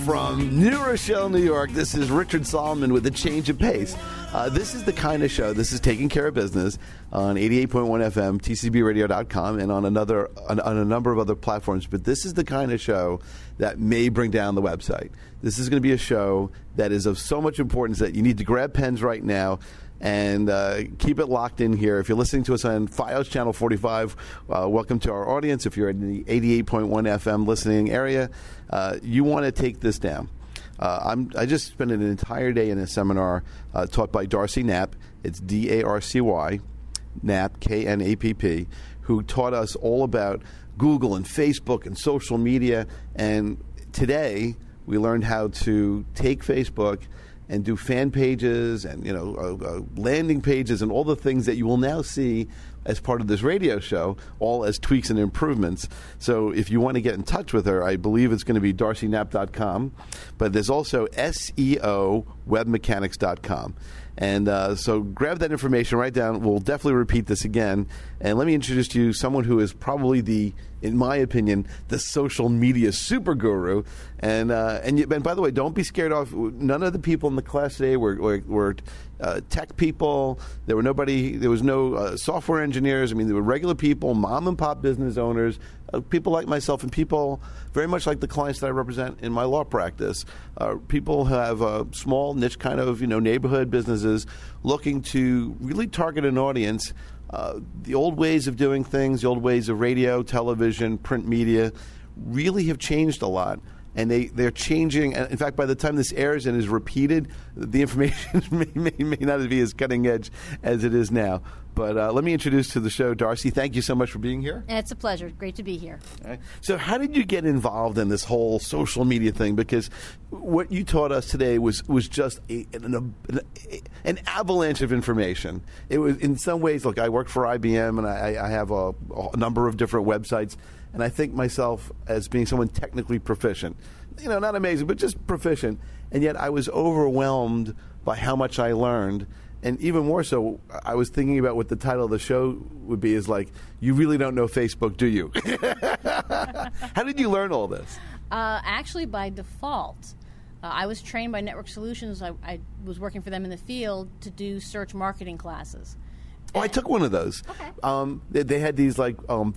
From New Rochelle, New York, this is Richard Solomon with A Change of Pace. This is the kind of show, this is Taking Care of Business on 88.1 FM, TCBRadio.com, and on a number of other platforms. But this is the kind of show that may bring down the website. This is going to be a show that is of so much importance that you need to grab pens right now and keep it locked in here. If you're listening to us on FiOS Channel 45, welcome to our audience. If you're in the 88.1 FM listening area, you want to take this down. I just spent an entire day in a seminar taught by Darcy Knapp. It's D-A-R-C-Y, Knapp, K-N-A-P-P, who taught us all about Google and Facebook and social media. And today we learned how to take Facebook and do fan pages and landing pages and all the things that you will now see as part of this radio show, all as tweaks and improvements. So if you want to get in touch with her, I believe it's going to be darcyknapp.com, but there's also SEOwebmechanics.com. And so grab that information, write down. We'll definitely repeat this again. And let me introduce to you someone who is probably in my opinion, the social media super guru. And by the way, don't be scared off. None of the people in the class today were tech people. There was no software engineers. I mean, there were regular people, mom and pop business owners, people like myself, and people very much like the clients that I represent in my law practice. People who have small niche kind of neighborhood businesses looking to really target an audience. The old ways of doing things, the old ways of radio, television, print media really have changed a lot. And they're changing. In fact, by the time this airs and is repeated, the information may not be as cutting edge as it is now. But let me introduce to the show Darcy. Thank you so much for being here. It's a pleasure. Great to be here. All right. So how did you get involved in this whole social media thing? Because what you taught us today was just an avalanche of information. It was, in some ways, look, I work for IBM, and I have a number of different websites. And I think myself as being someone technically proficient, not amazing, but just proficient. And yet I was overwhelmed by how much I learned. And even more so, I was thinking about what the title of the show would be is like, you really don't know Facebook, do you? How did you learn all this? Actually, by default. I was trained by Network Solutions. I was working for them in the field to do search marketing classes. Oh, I took one of those. Okay. They had these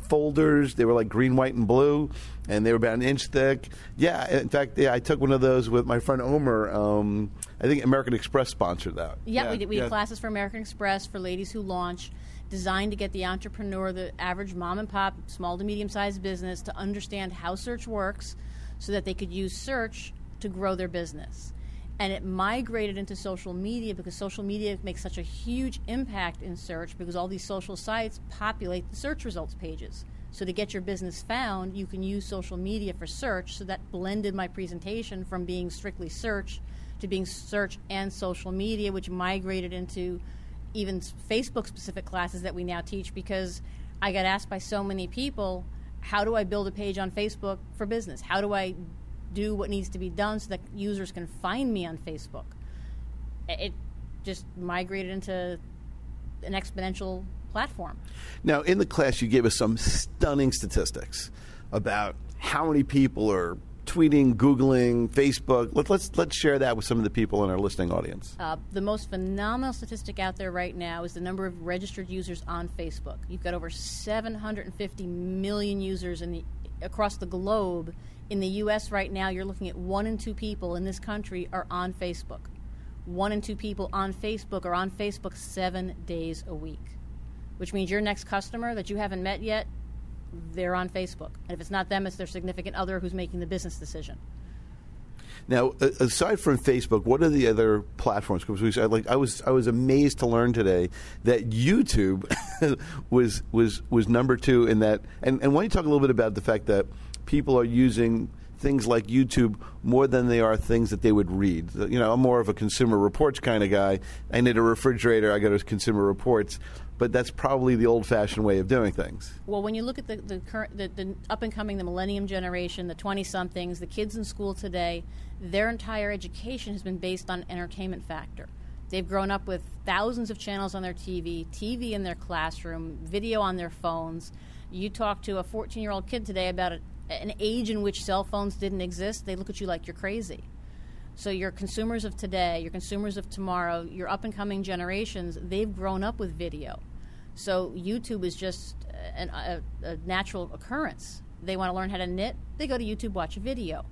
folders. They were like green, white, and blue, and they were about an inch thick. Yeah, in fact, I took one of those with my friend Omer. I think American Express sponsored that. Yeah, we did. We did classes for American Express for ladies who launch, designed to get the entrepreneur, the average mom and pop, small to medium-sized business, to understand how search works so that they could use search to grow their business. And it migrated into social media because social media makes such a huge impact in search because all these social sites populate the search results pages. So to get your business found, you can use social media for search. So that blended my presentation from being strictly search to being search and social media, which migrated into even Facebook-specific classes that we now teach because I got asked by so many people, how do I build a page on Facebook for business? How do I do what needs to be done so that users can find me on Facebook? It just migrated into an exponential platform. Now, in the class, you gave us some stunning statistics about how many people are tweeting, Googling, Facebook. Let's share that with some of the people in our listening audience. The most phenomenal statistic out there right now is the number of registered users on Facebook. You've got over 750 million users across the globe. In the U.S. right now, you're looking at 1 in 2 people in this country are on Facebook. 1 in 2 people on Facebook are on Facebook 7 days a week, which means your next customer that you haven't met yet, they're on Facebook. And if it's not them, it's their significant other who's making the business decision. Now, aside from Facebook, what are the other platforms? Because I was amazed to learn today that YouTube was number 2 in that. And why don't you talk a little bit about the fact that people are using things like YouTube more than they are things that they would read. I'm more of a Consumer Reports kind of guy. I need a refrigerator, I go to Consumer Reports. But that's probably the old-fashioned way of doing things. Well, when you look at the current, the up-and-coming, the millennium generation, the 20-somethings, the kids in school today, their entire education has been based on entertainment factor. They've grown up with thousands of channels on their TV in their classroom, video on their phones. You talk to a 14-year-old kid today about an age in which cell phones didn't exist, they look at you like you're crazy. So your consumers of today, your consumers of tomorrow, your up-and-coming generations, they've grown up with video. So YouTube is just a natural occurrence. They want to learn how to knit, they go to YouTube, watch a video.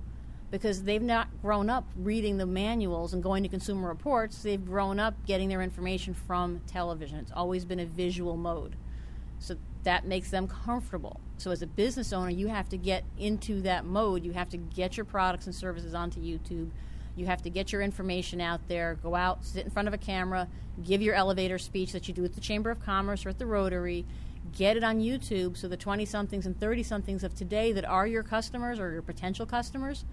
Because they've not grown up reading the manuals and going to Consumer Reports. They've grown up getting their information from television. It's always been a visual mode. So that makes them comfortable. So as a business owner, you have to get into that mode. You have to get your products and services onto YouTube. You have to get your information out there, go out, sit in front of a camera, give your elevator speech that you do at the Chamber of Commerce or at the Rotary, get it on YouTube so the 20-somethings and 30-somethings of today that are your customers or your potential customers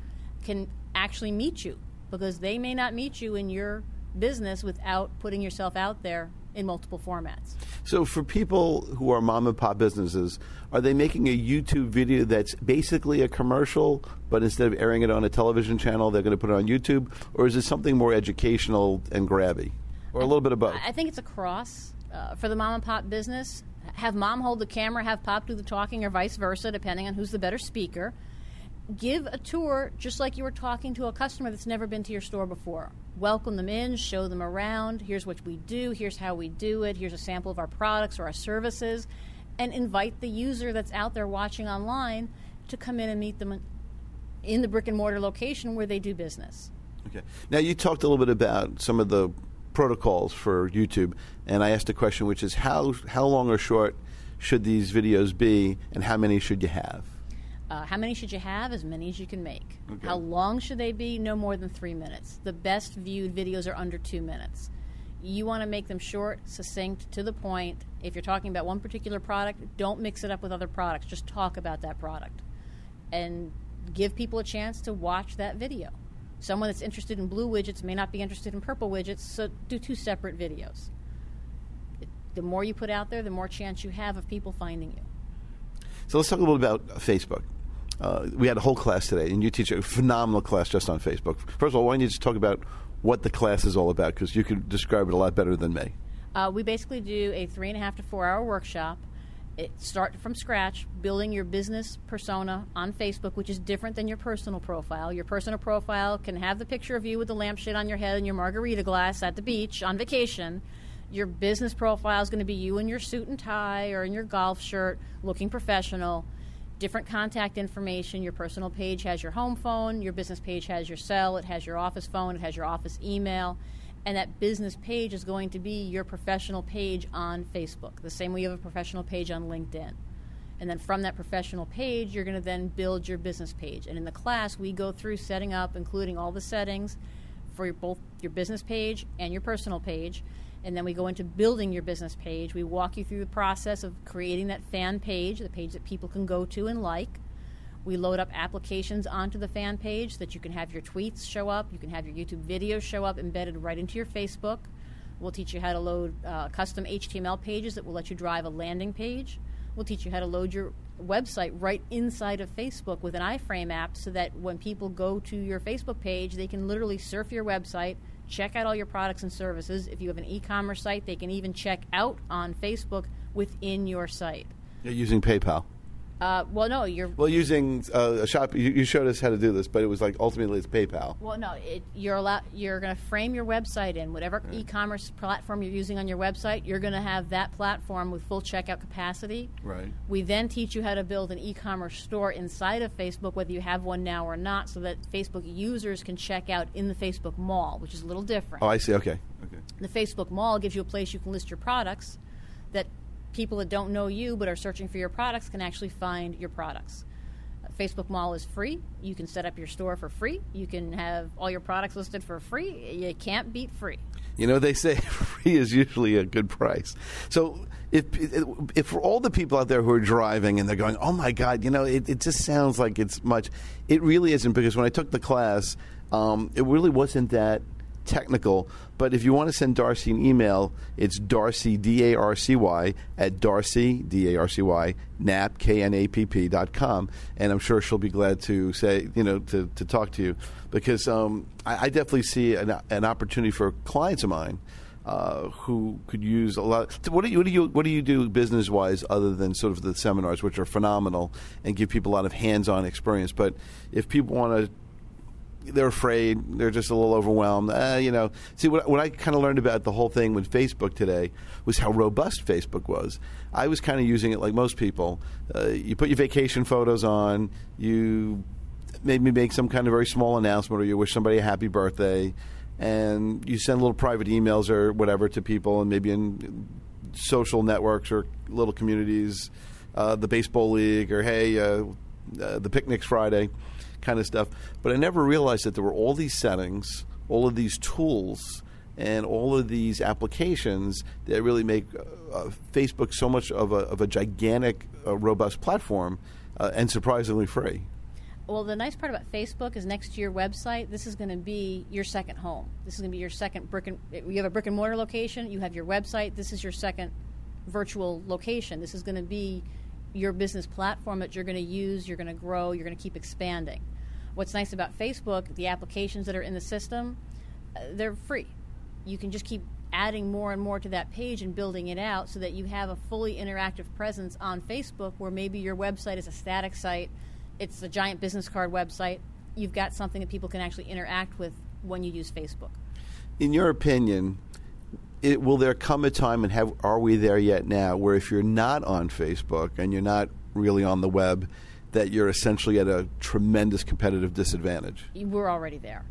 can actually meet you, because they may not meet you in your business without putting yourself out there in multiple formats. So for people who are mom and pop businesses, are they making a YouTube video that's basically a commercial, but instead of airing it on a television channel, they're going to put it on YouTube? Or is it something more educational and grabby? Or a little bit of both? I think it's a cross. For the mom and pop business, have mom hold the camera, have pop do the talking, or vice versa, depending on who's the better speaker. Give a tour just like you were talking to a customer that's never been to your store before. Welcome them in, show them around. Here's what we do. Here's how we do it. Here's a sample of our products or our services. And invite the user that's out there watching online to come in and meet them in the brick-and-mortar location where they do business. Okay. Now, you talked a little bit about some of the protocols for YouTube, and I asked a question, which is how long or short should these videos be, and how many should you have? How many should you have? As many as you can make. Okay. How long should they be? No more than 3 minutes. The best viewed videos are under 2 minutes. You want to make them short, succinct, to the point. If you're talking about one particular product, don't mix it up with other products. Just talk about that product. And give people a chance to watch that video. Someone that's interested in blue widgets may not be interested in purple widgets, so do 2 separate videos. The more you put out there, the more chance you have of people finding you. So let's talk a little about Facebook. We had a whole class today, and you teach a phenomenal class just on Facebook. First of all, why don't you just talk about what the class is all about, because you can describe it a lot better than me. We basically do a 3.5 to 4 hour workshop. Start from scratch, building your business persona on Facebook, which is different than your personal profile. Your personal profile can have the picture of you with the lampshade on your head and your margarita glass at the beach on vacation. Your business profile is going to be you in your suit and tie or in your golf shirt, looking professional. Different contact information. Your personal page has your home phone. Your business page has your cell. It has your office phone. It has your office email. And that business page is going to be your professional page on Facebook, the same way you have a professional page on LinkedIn. And then from that professional page, you're going to then build your business page. And in the class, we go through setting up, including all the settings for both your business page and your personal page. And then we go into building your business page. We walk you through the process of creating that fan page, the page that people can go to and like. We load up applications onto the fan page so that you can have your tweets show up. You can have your YouTube videos show up embedded right into your Facebook. We'll teach you how to load custom HTML pages that will let you drive a landing page. We'll teach you how to load your website right inside of Facebook with an iframe app so that when people go to your Facebook page, they can literally surf your website, check out all your products and services. If you have an e-commerce site, they can even check out on Facebook within your site. You're using PayPal. Well, no, you're... Well, using a shop, you showed us how to do this, but it was like ultimately it's PayPal. Well, no, you're going to frame your website in whatever e-commerce platform you're using on your website. You're going to have that platform with full checkout capacity. Right. We then teach you how to build an e-commerce store inside of Facebook, whether you have one now or not, so that Facebook users can check out in the Facebook Mall, which is a little different. Oh, I see. Okay. The Facebook Mall gives you a place you can list your products that people that don't know you but are searching for your products can actually find your products. Facebook Mall is free. You can set up your store for free. You can have all your products listed for free. You can't beat free. You know, they say free is usually a good price. So if for all the people out there who are driving and they're going, oh, my God, you know, it just sounds like it's much. It really isn't, because when I took the class, it really wasn't that technical. But if you want to send Darcy an email, it's Darcy, D-A-R-C-Y, at Darcy, D-A-R-C-Y, Knapp, K-N-A-P-P.com. And I'm sure she'll be glad to say, you know, to talk to you. Because I definitely see an opportunity for clients of mine who could use a lot. So what do you do business wise other than sort of the seminars, which are phenomenal and give people a lot of hands-on experience? But if people want to, they're afraid, they're just a little overwhelmed. See what I kind of learned about the whole thing with Facebook today was how robust Facebook was. I was kind of using it like most people. You put your vacation photos on, you maybe make some kind of very small announcement, or you wish somebody a happy birthday, and you send little private emails or whatever to people, and maybe in social networks or little communities, the baseball league, or hey, the picnic's Friday, kind of stuff. But I never realized that there were all these settings, all of these tools, and all of these applications that really make Facebook so much of a gigantic, robust platform, and surprisingly free. Well, the nice part about Facebook is next to your website, this is going to be your second home. This is going to be your second you have a brick and mortar location, you have your website, this is your second virtual location. This is going to be your business platform that you're going to use, you're going to grow, you're going to keep expanding. What's nice about Facebook, the applications that are in the system, they're free. You can just keep adding more and more to that page and building it out so that you have a fully interactive presence on Facebook, where maybe your website is a static site, it's a giant business card website. You've got something that people can actually interact with when you use Facebook. In your opinion, will there come a time, and are we there yet now, where if you're not on Facebook and you're not really on the web, that you're essentially at a tremendous competitive disadvantage? We're already there.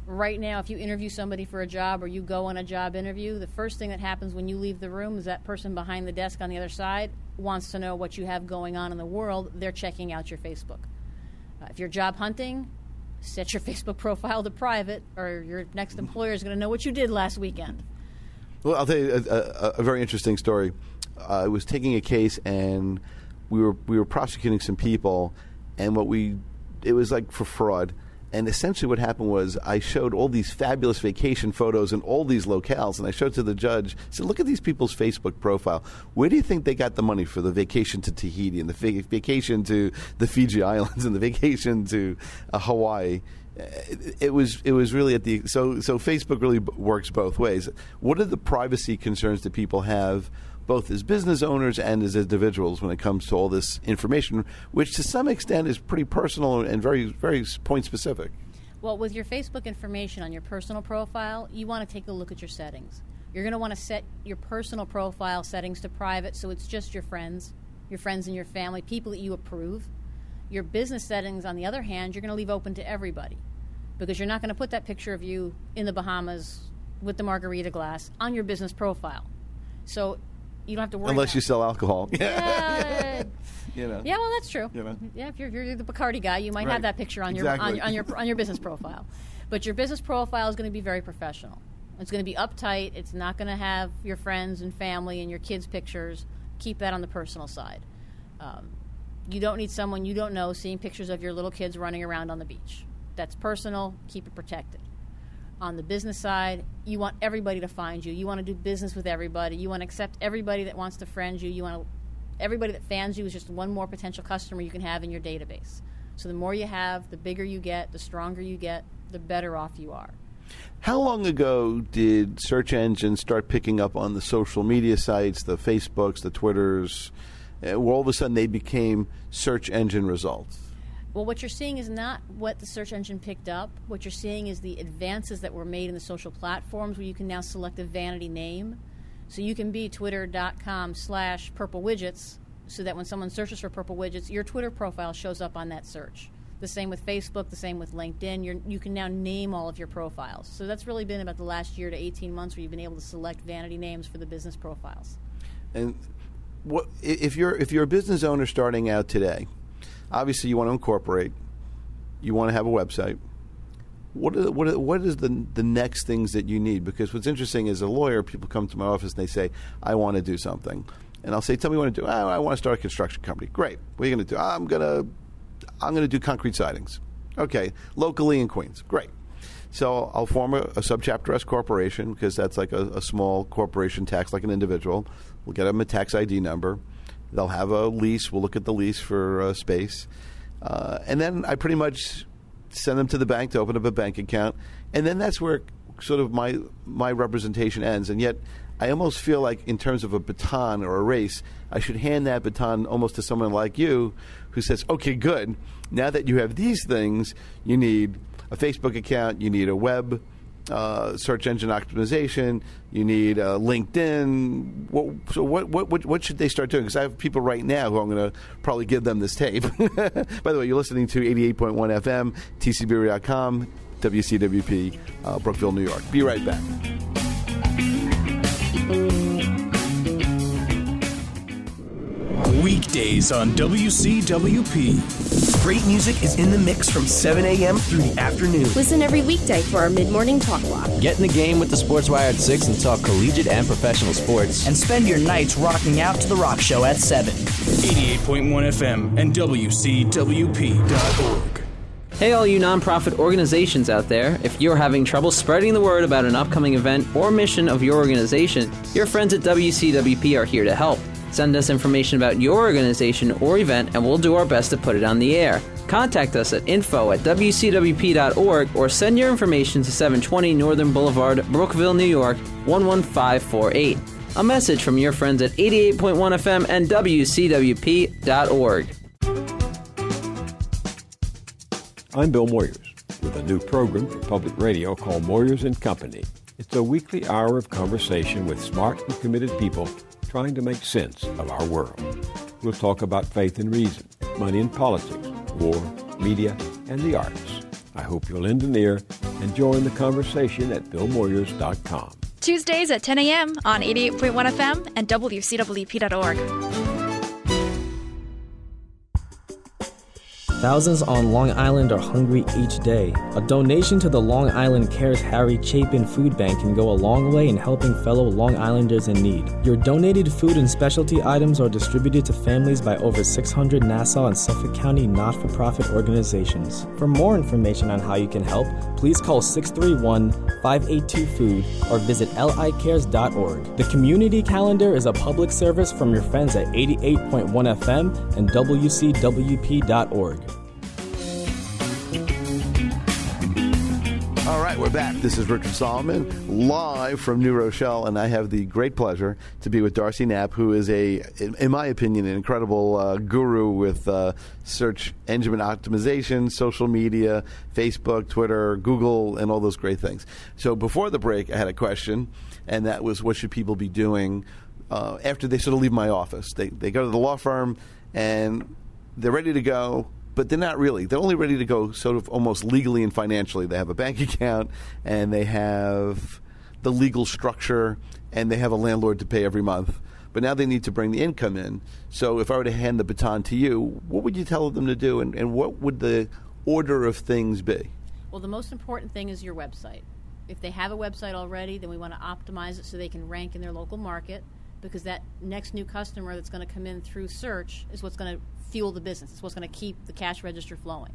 Right now, if you interview somebody for a job or you go on a job interview, the first thing that happens when you leave the room is that person behind the desk on the other side wants to know what you have going on in the world. They're checking out your Facebook. If you're job hunting, set your Facebook profile to private, or your next employer is going to know what you did last weekend. Well, I'll tell you a very interesting story. I was taking a case, and we were prosecuting some people, and it was like for fraud. And essentially what happened was I showed all these fabulous vacation photos in all these locales, and I showed to the judge, I said, look at these people's Facebook profile. Where do you think they got the money for the vacation to Tahiti, and the vacation to the Fiji Islands, and the vacation to Hawaii? It was really so Facebook really works both ways. What are the privacy concerns that people have, both as business owners and as individuals, when it comes to all this information, which to some extent is pretty personal and very, very point specific? Well, with your Facebook information on your personal profile, you want to take a look at your settings. You're going to want to set your personal profile settings to private, so it's just your friends and your family, people that you approve. Your business settings, on the other hand, you're going to leave open to everybody, because you're not going to put that picture of you in the Bahamas with the margarita glass on your business profile. So you don't have to worry unless you sell alcohol. Yeah. Yeah, well, that's true. Yeah, if you're the Bacardi guy, you might have that picture on your business profile. But your business profile is going to be very professional. It's going to be uptight. It's not going to have your friends and family and your kids' pictures. Keep that on the personal side. You don't need someone you don't know seeing pictures of your little kids running around on the beach. That's personal. Keep it protected. On the business side, you want everybody to find you. You want to do business with everybody. You want to accept everybody that wants to friend you. Everybody that fans you is just one more potential customer you can have in your database. So the more you have, the bigger you get, the stronger you get, the better off you are. How long ago did search engines start picking up on the social media sites, the Facebooks, the Twitters, where all of a sudden they became search engine results? Well, what you're seeing is not what the search engine picked up. What you're seeing is the advances that were made in the social platforms, where you can now select a vanity name. So you can be twitter.com/purplewidgets, so that when someone searches for purple widgets, your Twitter profile shows up on that search. The same with Facebook, the same with LinkedIn. You can now name all of your profiles. So that's really been about the last year to 18 months where you've been able to select vanity names for the business profiles. And if you're a business owner starting out today, obviously you want to incorporate, you want to have a website. What is the next things that you need? Because what's interesting is, a lawyer, people come to my office and they say, I want to do something. And I'll say, tell me what to do. I want to start a construction company. Great. What are you going to do? I'm going to do concrete sidings. Okay. Locally in Queens. Great. So I'll form a subchapter S corporation, because that's like a small corporation tax like an individual. We'll get them a tax ID number. They'll have a lease. We'll look at the lease for space. And then I pretty much send them to the bank to open up a bank account. And then that's where sort of my representation ends, and yet I almost feel like in terms of a baton or a race, I should hand that baton almost to someone like you who says, okay, good. Now that you have these things, you need a Facebook account, you need a web search engine optimization, you need LinkedIn. What should they start doing? Because I have people right now who I'm going to probably give them this tape. By the way, you're listening to 88.1 FM, TCBRadioWCWP.com, WCWP, Brookville, New York. Be right back. Weekdays on WCWP. Great music is in the mix from 7 a.m. through the afternoon. Listen every weekday for our mid-morning talk block. Get in the game with the Sports Wire at 6 and talk collegiate and professional sports. And spend your nights rocking out to the rock show at 7. 88.1 FM and WCWP.org. Hey, all you nonprofit organizations out there, if you're having trouble spreading the word about an upcoming event or mission of your organization, your friends at WCWP are here to help. Send us information about your organization or event, and we'll do our best to put it on the air. Contact us at info@WCWP.org or send your information to 720 Northern Boulevard, Brookville, New York, 11548. A message from your friends at 88.1 FM and WCWP.org. I'm Bill Moyers with a new program for public radio called Moyers and Company. It's a weekly hour of conversation with smart and committed people trying to make sense of our world. We'll talk about faith and reason, money and politics, war, media, and the arts. I hope you'll lend an ear and join the conversation at BillMoyers.com. Tuesdays at 10 a.m. on 88.1 FM and WCWP.org. Thousands on Long Island are hungry each day. A donation to the Long Island Cares Harry Chapin Food Bank can go a long way in helping fellow Long Islanders in need. Your donated food and specialty items are distributed to families by over 600 Nassau and Suffolk County not-for-profit organizations. For more information on how you can help, please call 631-582-FOOD or visit licares.org. The Community Calendar is a public service from your friends at 88.1 FM and WCWP.org. All right, we're back. This is Richard Solomon, live from New Rochelle, and I have the great pleasure to be with Darcy Knapp, who is in my opinion, an incredible guru with search engine optimization, social media, Facebook, Twitter, Google, and all those great things. So before the break, I had a question, and that was, what should people be doing after they sort of leave my office? They go to the law firm, and they're ready to go, but they're not really. They're only ready to go sort of almost legally and financially. They have a bank account, and they have the legal structure, and they have a landlord to pay every month. But now they need to bring the income in. So if I were to hand the baton to you, what would you tell them to do, and what would the order of things be? Well, the most important thing is your website. If they have a website already, then we want to optimize it so they can rank in their local market, because that next new customer that's going to come in through search is what's going to fuel the business. It's what's going to keep the cash register flowing.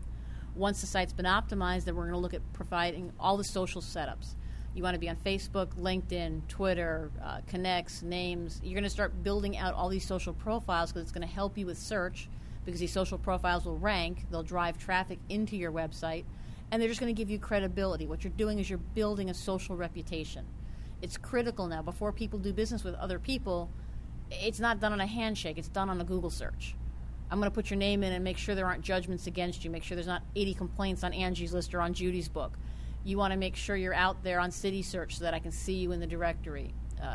Once the site's been optimized, then we're going to look at providing all the social setups. You want to be on Facebook, LinkedIn, Twitter, connects, names. You're going to start building out all these social profiles because it's going to help you with search, because these social profiles will rank. They'll drive traffic into your website, and they're just going to give you credibility. What you're doing is you're building a social reputation. It's critical now. Before people do business with other people, it's not done on a handshake. It's done on a Google search. I'm going to put your name in and make sure there aren't judgments against you. Make sure there's not 80 complaints on Angie's list or on Judy's book. You want to make sure you're out there on City Search so that I can see you in the directory.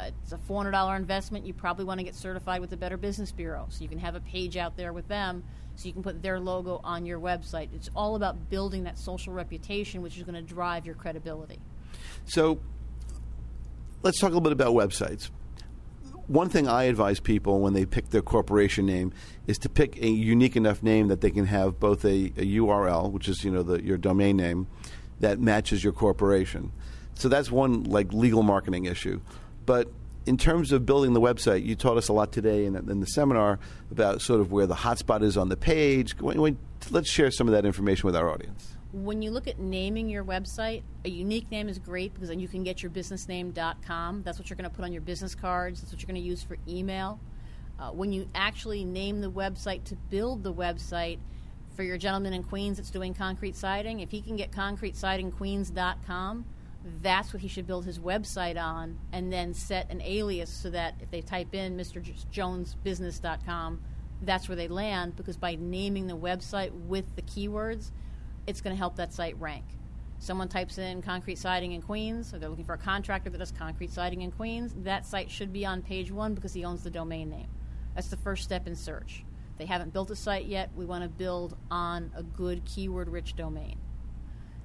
It's a $400 investment. You probably want to get certified with the Better Business Bureau so you can have a page out there with them so you can put their logo on your website. It's all about building that social reputation, which is going to drive your credibility. So let's talk a little bit about websites. One thing I advise people when they pick their corporation name is to pick a unique enough name that they can have both a URL, which is your domain name, that matches your corporation. So that's one legal marketing issue. But in terms of building the website, you taught us a lot today in the seminar about sort of where the hotspot is on the page. Let's share some of that information with our audience. When you look at naming your website, a unique name is great because then you can get your businessname.com. That's what you're going to put on your business cards. That's what you're going to use for email. When you actually name the website to build the website, for your gentleman in Queens that's doing concrete siding, if he can get concretesidingqueens.com, that's what he should build his website on, and then set an alias so that if they type in MrJonesBusiness.com, that's where they land, because by naming the website with the keywords, it's going to help that site rank. Someone types in concrete siding in Queens, or they're looking for a contractor that does concrete siding in Queens, that site should be on page 1 because he owns the domain name. That's the first step in search. They haven't built a site yet. We want to build on a good keyword-rich domain.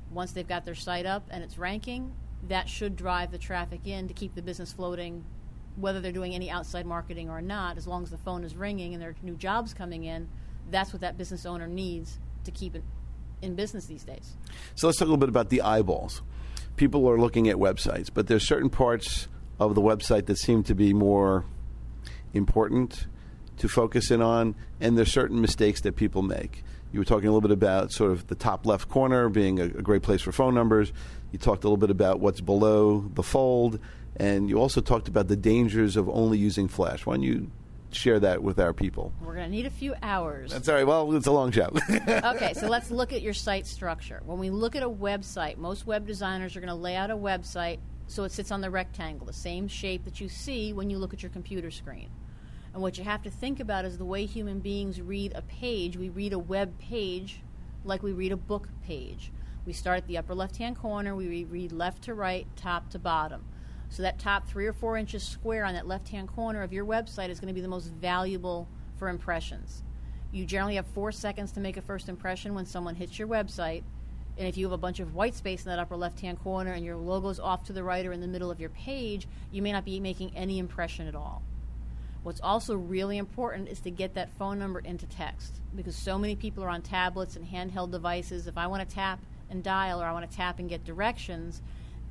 Once they've got their site up and it's ranking, that should drive the traffic in to keep the business floating, whether they're doing any outside marketing or not. As long as the phone is ringing and there are new jobs coming in, that's what that business owner needs to keep it in business these days. So let's talk a little bit about the eyeballs. People are looking at websites, but there's certain parts of the website that seem to be more important to focus in on, and there's certain mistakes that people make. You were talking a little bit about sort of the top left corner being a great place for phone numbers. You talked a little bit about what's below the fold, and you also talked about the dangers of only using Flash. Why don't you share that with our people? We're going to need a few hours. That's all right. Well, it's a long show. Okay, so let's look at your site structure. When we look at a website, most web designers are going to lay out a website so it sits on the rectangle, the same shape that you see when you look at your computer screen. And what you have to think about is the way human beings read a page. We read a web page like we read a book page. We start at the upper left-hand corner. We read left to right, top to bottom. So that top 3 or 4 inches square on that left-hand corner of your website is going to be the most valuable for impressions. You generally have 4 seconds to make a first impression when someone hits your website. And if you have a bunch of white space in that upper left-hand corner and your logo's off to the right or in the middle of your page, you may not be making any impression at all. What's also really important is to get that phone number into text, because so many people are on tablets and handheld devices. If I want to tap and dial, or I want to tap and get directions,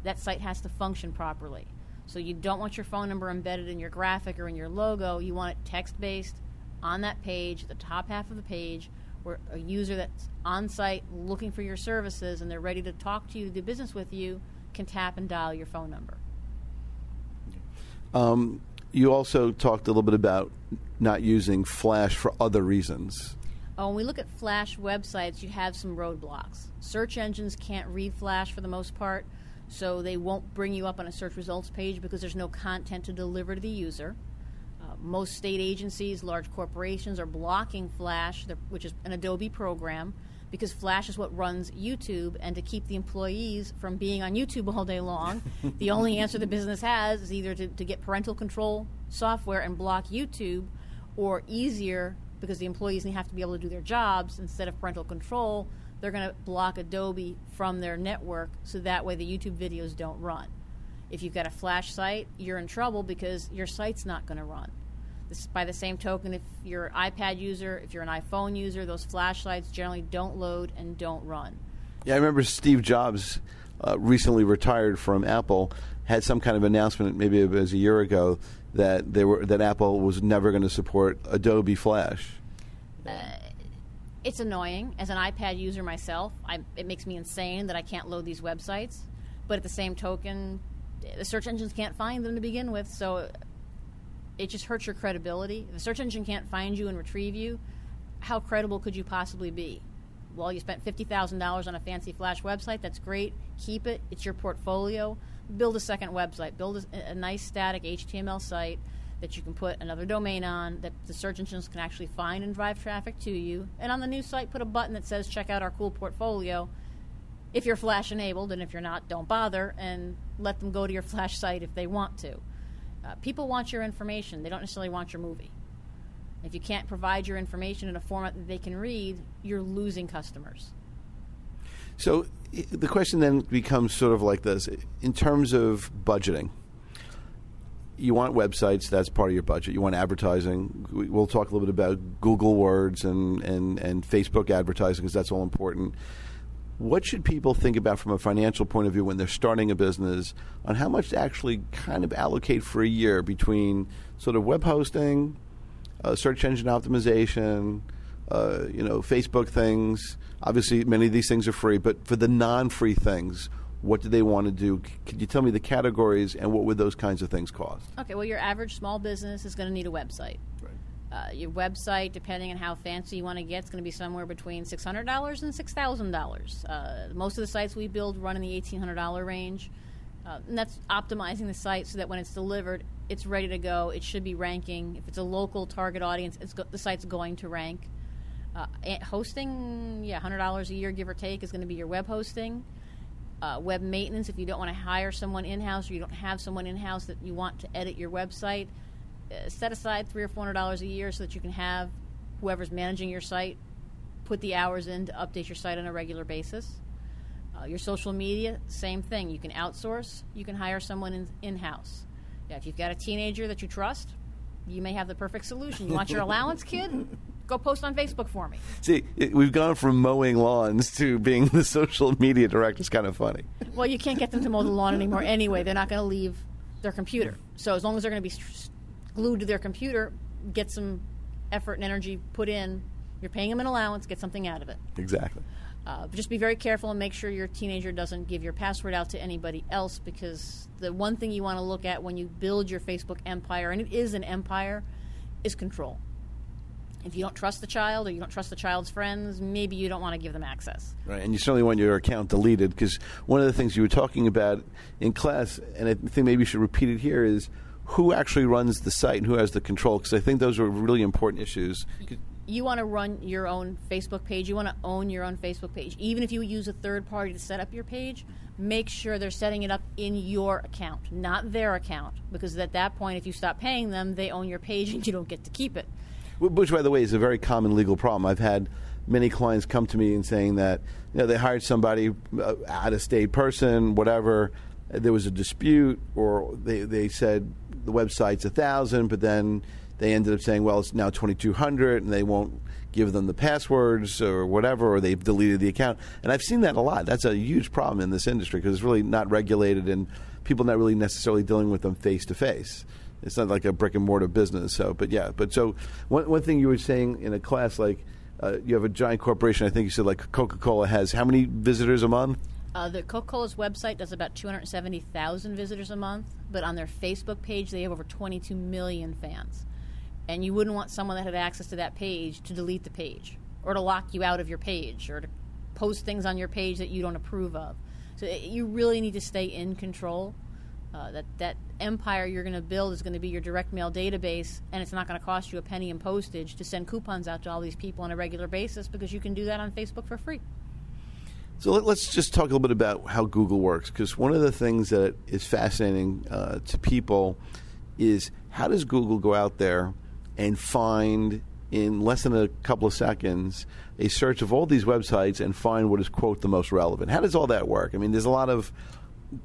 that site has to function properly. So you don't want your phone number embedded in your graphic or in your logo. You want it text-based on that page, the top half of the page, where a user that's on site looking for your services and they're ready to talk to you, to do business with you, can tap and dial your phone number. You also talked a little bit about not using Flash for other reasons. When we look at Flash websites, you have some roadblocks. Search engines can't read Flash for the most part, so they won't bring you up on a search results page because there's no content to deliver to the user. Most state agencies, large corporations, are blocking Flash, which is an Adobe program, because Flash is what runs YouTube, and to keep the employees from being on YouTube all day long, the only answer the business has is either to get parental control software and block YouTube, or easier, because the employees have to be able to do their jobs, instead of parental control, they're going to block Adobe from their network, so that way the YouTube videos don't run. If you've got a Flash site, you're in trouble because your site's not going to run. By the same token, if you're an iPad user, if you're an iPhone user, those Flash sites generally don't load and don't run. Yeah, I remember Steve Jobs, recently retired from Apple, had some kind of announcement, maybe it was a year ago, that Apple was never going to support Adobe Flash. It's annoying. As an iPad user myself, it makes me insane that I can't load these websites. But at the same token, the search engines can't find them to begin with, so it just hurts your credibility. If the search engine can't find you and retrieve you, how credible could you possibly be? Well, you spent $50,000 on a fancy Flash website. That's great. Keep it. It's your portfolio. Build a second website. Build a nice static HTML site that you can put another domain on, that the search engines can actually find and drive traffic to you. And on the new site, put a button that says, check out our cool portfolio. If you're Flash enabled, and if you're not, don't bother, and let them go to your Flash site if they want to. People want your information. They don't necessarily want your movie. If you can't provide your information in a format that they can read, you're losing customers. So the question then becomes sort of like this. In terms of budgeting, you want websites, that's part of your budget. You want advertising. We'll talk a little bit about Google Words and Facebook advertising, because that's all important. What should people think about from a financial point of view when they're starting a business on how much to actually kind of allocate for a year between sort of web hosting, search engine optimization, Facebook things? Obviously, many of these things are free, but for the non-free things, what do they want to do? Could you tell me the categories and what would those kinds of things cost? Okay, well, your average small business is going to need a website. Your website, depending on how fancy you want to get, is going to be somewhere between $600 and $6,000. Most of the sites we build run in the $1,800 range. And that's optimizing the site so that when it's delivered, it's ready to go. It should be ranking. If it's a local target audience, the site's going to rank. Hosting, $100 a year, give or take, is going to be your web hosting. Web maintenance, if you don't want to hire someone in-house or you don't have someone in-house that you want to edit your website, set aside $300 or $400 a year so that you can have whoever's managing your site put the hours in to update your site on a regular basis. Your social media, same thing. You can outsource. You can hire someone in-house. If you've got a teenager that you trust, you may have the perfect solution. You want your allowance, kid? Go post on Facebook for me. See, we've gone from mowing lawns to being the social media director. It's kind of funny. Well, you can't get them to mow the lawn anymore anyway. They're not going to leave their computer. So as long as they're going to be glued to their computer, get some effort and energy put in. You're paying them an allowance. Get something out of it. Exactly. Just be very careful and make sure your teenager doesn't give your password out to anybody else, because the one thing you want to look at when you build your Facebook empire, and it is an empire, is control. If you don't trust the child or you don't trust the child's friends, maybe you don't want to give them access. Right, and you certainly want your account deleted, because one of the things you were talking about in class, and I think maybe you should repeat it here, is who actually runs the site and who has the control, because I think those are really important issues. You want to run your own Facebook page. You want to own your own Facebook page. Even if you use a third party to set up your page, make sure they're setting it up in your account, not their account, because at that point, if you stop paying them, they own your page and you don't get to keep it. Which, by the way, is a very common legal problem. I've had many clients come to me and saying that they hired somebody, out-of-state person, whatever. There was a dispute, or they said the website's 1,000, but then they ended up saying, well, it's now 2,200, and they won't give them the passwords or whatever, or they've deleted the account. And I've seen that a lot. That's a huge problem in this industry because it's really not regulated, and people not really necessarily dealing with them face-to-face. It's not like a brick-and-mortar business. So one thing you were saying in a class, like you have a giant corporation, I think you said like Coca-Cola has how many visitors a month? The Coca-Cola's website does about 270,000 visitors a month, but on their Facebook page, they have over 22 million fans. And you wouldn't want someone that had access to that page to delete the page or to lock you out of your page or to post things on your page that you don't approve of. So you really need to stay in control. That empire you're going to build is going to be your direct mail database, and it's not going to cost you a penny in postage to send coupons out to all these people on a regular basis, because you can do that on Facebook for free. So let's just talk a little bit about how Google works, because one of the things that is fascinating to people is how does Google go out there and find, in less than a couple of seconds, a search of all these websites and find what is, quote, the most relevant? How does all that work? I mean, there's a lot of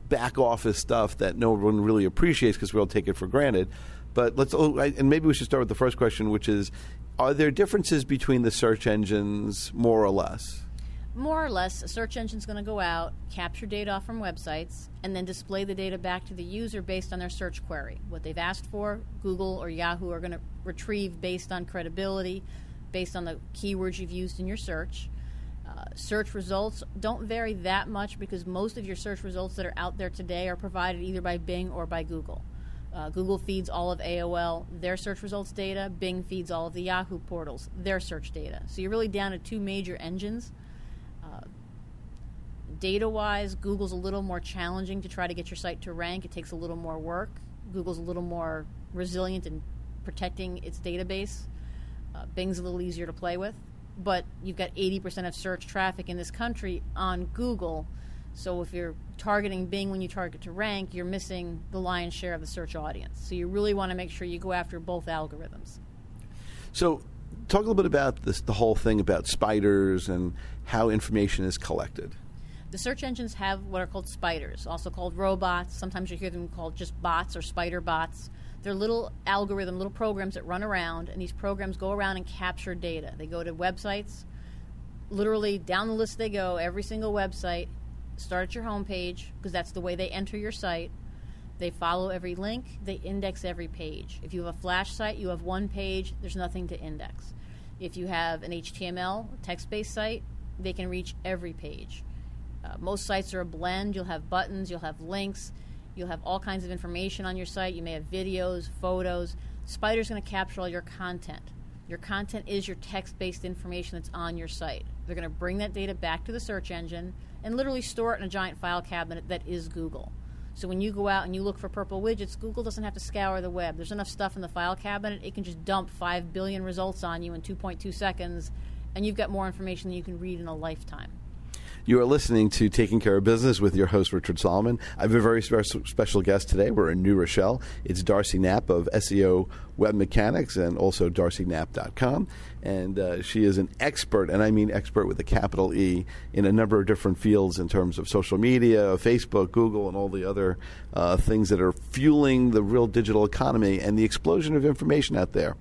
back office stuff that no one really appreciates because we all take it for granted. But and maybe we should start with the first question, which is, are there differences between the search engines, more or less? More or less, a search engine's going to go out, capture data from websites, and then display the data back to the user based on their search query. What they've asked for, Google or Yahoo are going to retrieve based on credibility, based on the keywords you've used in your search. Search results don't vary that much because most of your search results that are out there today are provided either by Bing or by Google. Google feeds all of AOL, their search results data. Bing feeds all of the Yahoo portals, their search data. So you're really down to two major engines. Data-wise, Google's a little more challenging to try to get your site to rank. It takes a little more work. Google's a little more resilient in protecting its database. Bing's a little easier to play with. But you've got 80% of search traffic in this country on Google. So if you're targeting Bing when you target to rank, you're missing the lion's share of the search audience. So you really want to make sure you go after both algorithms. So talk a little bit about the whole thing about spiders and how information is collected. The search engines have what are called spiders, also called robots. Sometimes you hear them called just bots or spider bots. They're little little programs that run around, and these programs go around and capture data. They go to websites, literally down the list they go, every single website, start at your homepage, because that's the way they enter your site. They follow every link, they index every page. If you have a flash site, you have one page, there's nothing to index. If you have an HTML, text-based site, they can reach every page. Most sites are a blend. You'll have buttons, you'll have links, you'll have all kinds of information on your site. You may have videos, photos. Spider's going to capture all your content. Your content is your text-based information that's on your site. They're going to bring that data back to the search engine and literally store it in a giant file cabinet that is Google. So when you go out and you look for purple widgets, Google doesn't have to scour the web. There's enough stuff in the file cabinet. It can just dump 5 billion results on you in 2.2 seconds, and you've got more information than you can read in a lifetime. You are listening to Taking Care of Business with your host, Richard Solomon. I have a very special guest today. We're in New Rochelle. It's Darcy Knapp of SEO Web Mechanics and also darcyknapp.com. And she is an expert, and I mean expert with a capital E, in a number of different fields in terms of social media, Facebook, Google, and all the other things that are fueling the real digital economy and the explosion of information out there.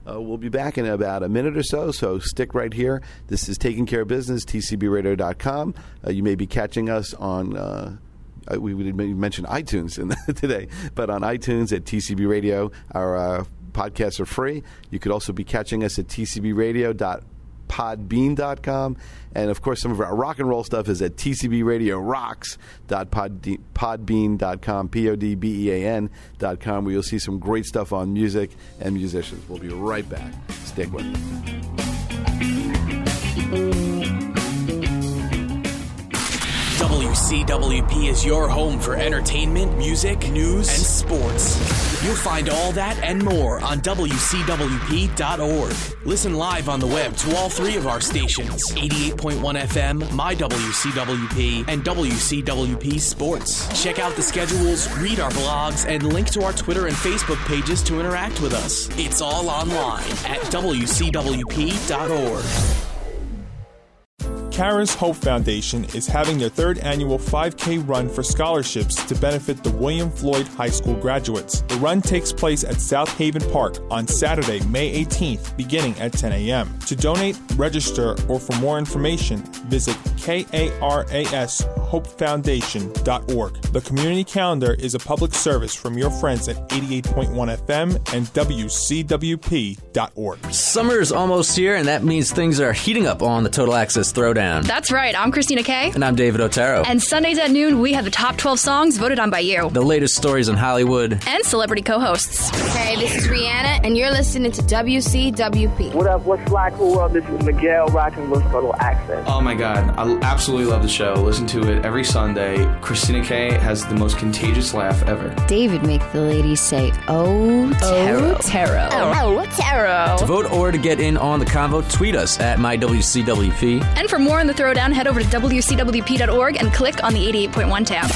We'll be back in about a minute or so stick right here. This is Taking Care of Business, TCBRadio.com. You may be catching us on, we mentioned iTunes today, but on iTunes at TCB Radio. Our podcasts are free. You could also be catching us at tcbradio.podbean.com. And, of course, some of our rock and roll stuff is at tcbradiorocks.podbean.com, PODBEAN.com, where you'll see some great stuff on music and musicians. We'll be right back. Stick with us. WCWP is your home for entertainment, music, news, and sports. You'll find all that and more on WCWP.org. Listen live on the web to all three of our stations, 88.1 FM, My WCWP, and WCWP Sports. Check out the schedules, read our blogs, and link to our Twitter and Facebook pages to interact with us. It's all online at WCWP.org. Kara's Hope Foundation is having their third annual 5K run for scholarships to benefit the William Floyd High School graduates. The run takes place at South Haven Park on Saturday, May 18th, beginning at 10 a.m. To donate, register, or for more information, visit KARASHopefoundation.org. The community calendar is a public service from your friends at 88.1 FM and WCWP.org. Summer is almost here, and that means things are heating up on the Total Access Throwdown. That's right. I'm Christina Kay. And I'm David Otero. And Sundays at noon, we have the top 12 songs voted on by you. The latest stories in Hollywood. And celebrity co-hosts. Hey, this is Rihanna, and you're listening to WCWP. What up? What's fly cool world? This is Miguel rocking with Total Access. Oh my God. I absolutely love the show. Listen to it every Sunday. Christina Kay has the most contagious laugh ever. David makes the ladies say, oh, tarot. Oh, tarot. Oh, tarot. To vote or to get in on the convo, tweet us at MyWCWP. And for more on the Throwdown, head over to WCWP.org and click on the 88.1 tab.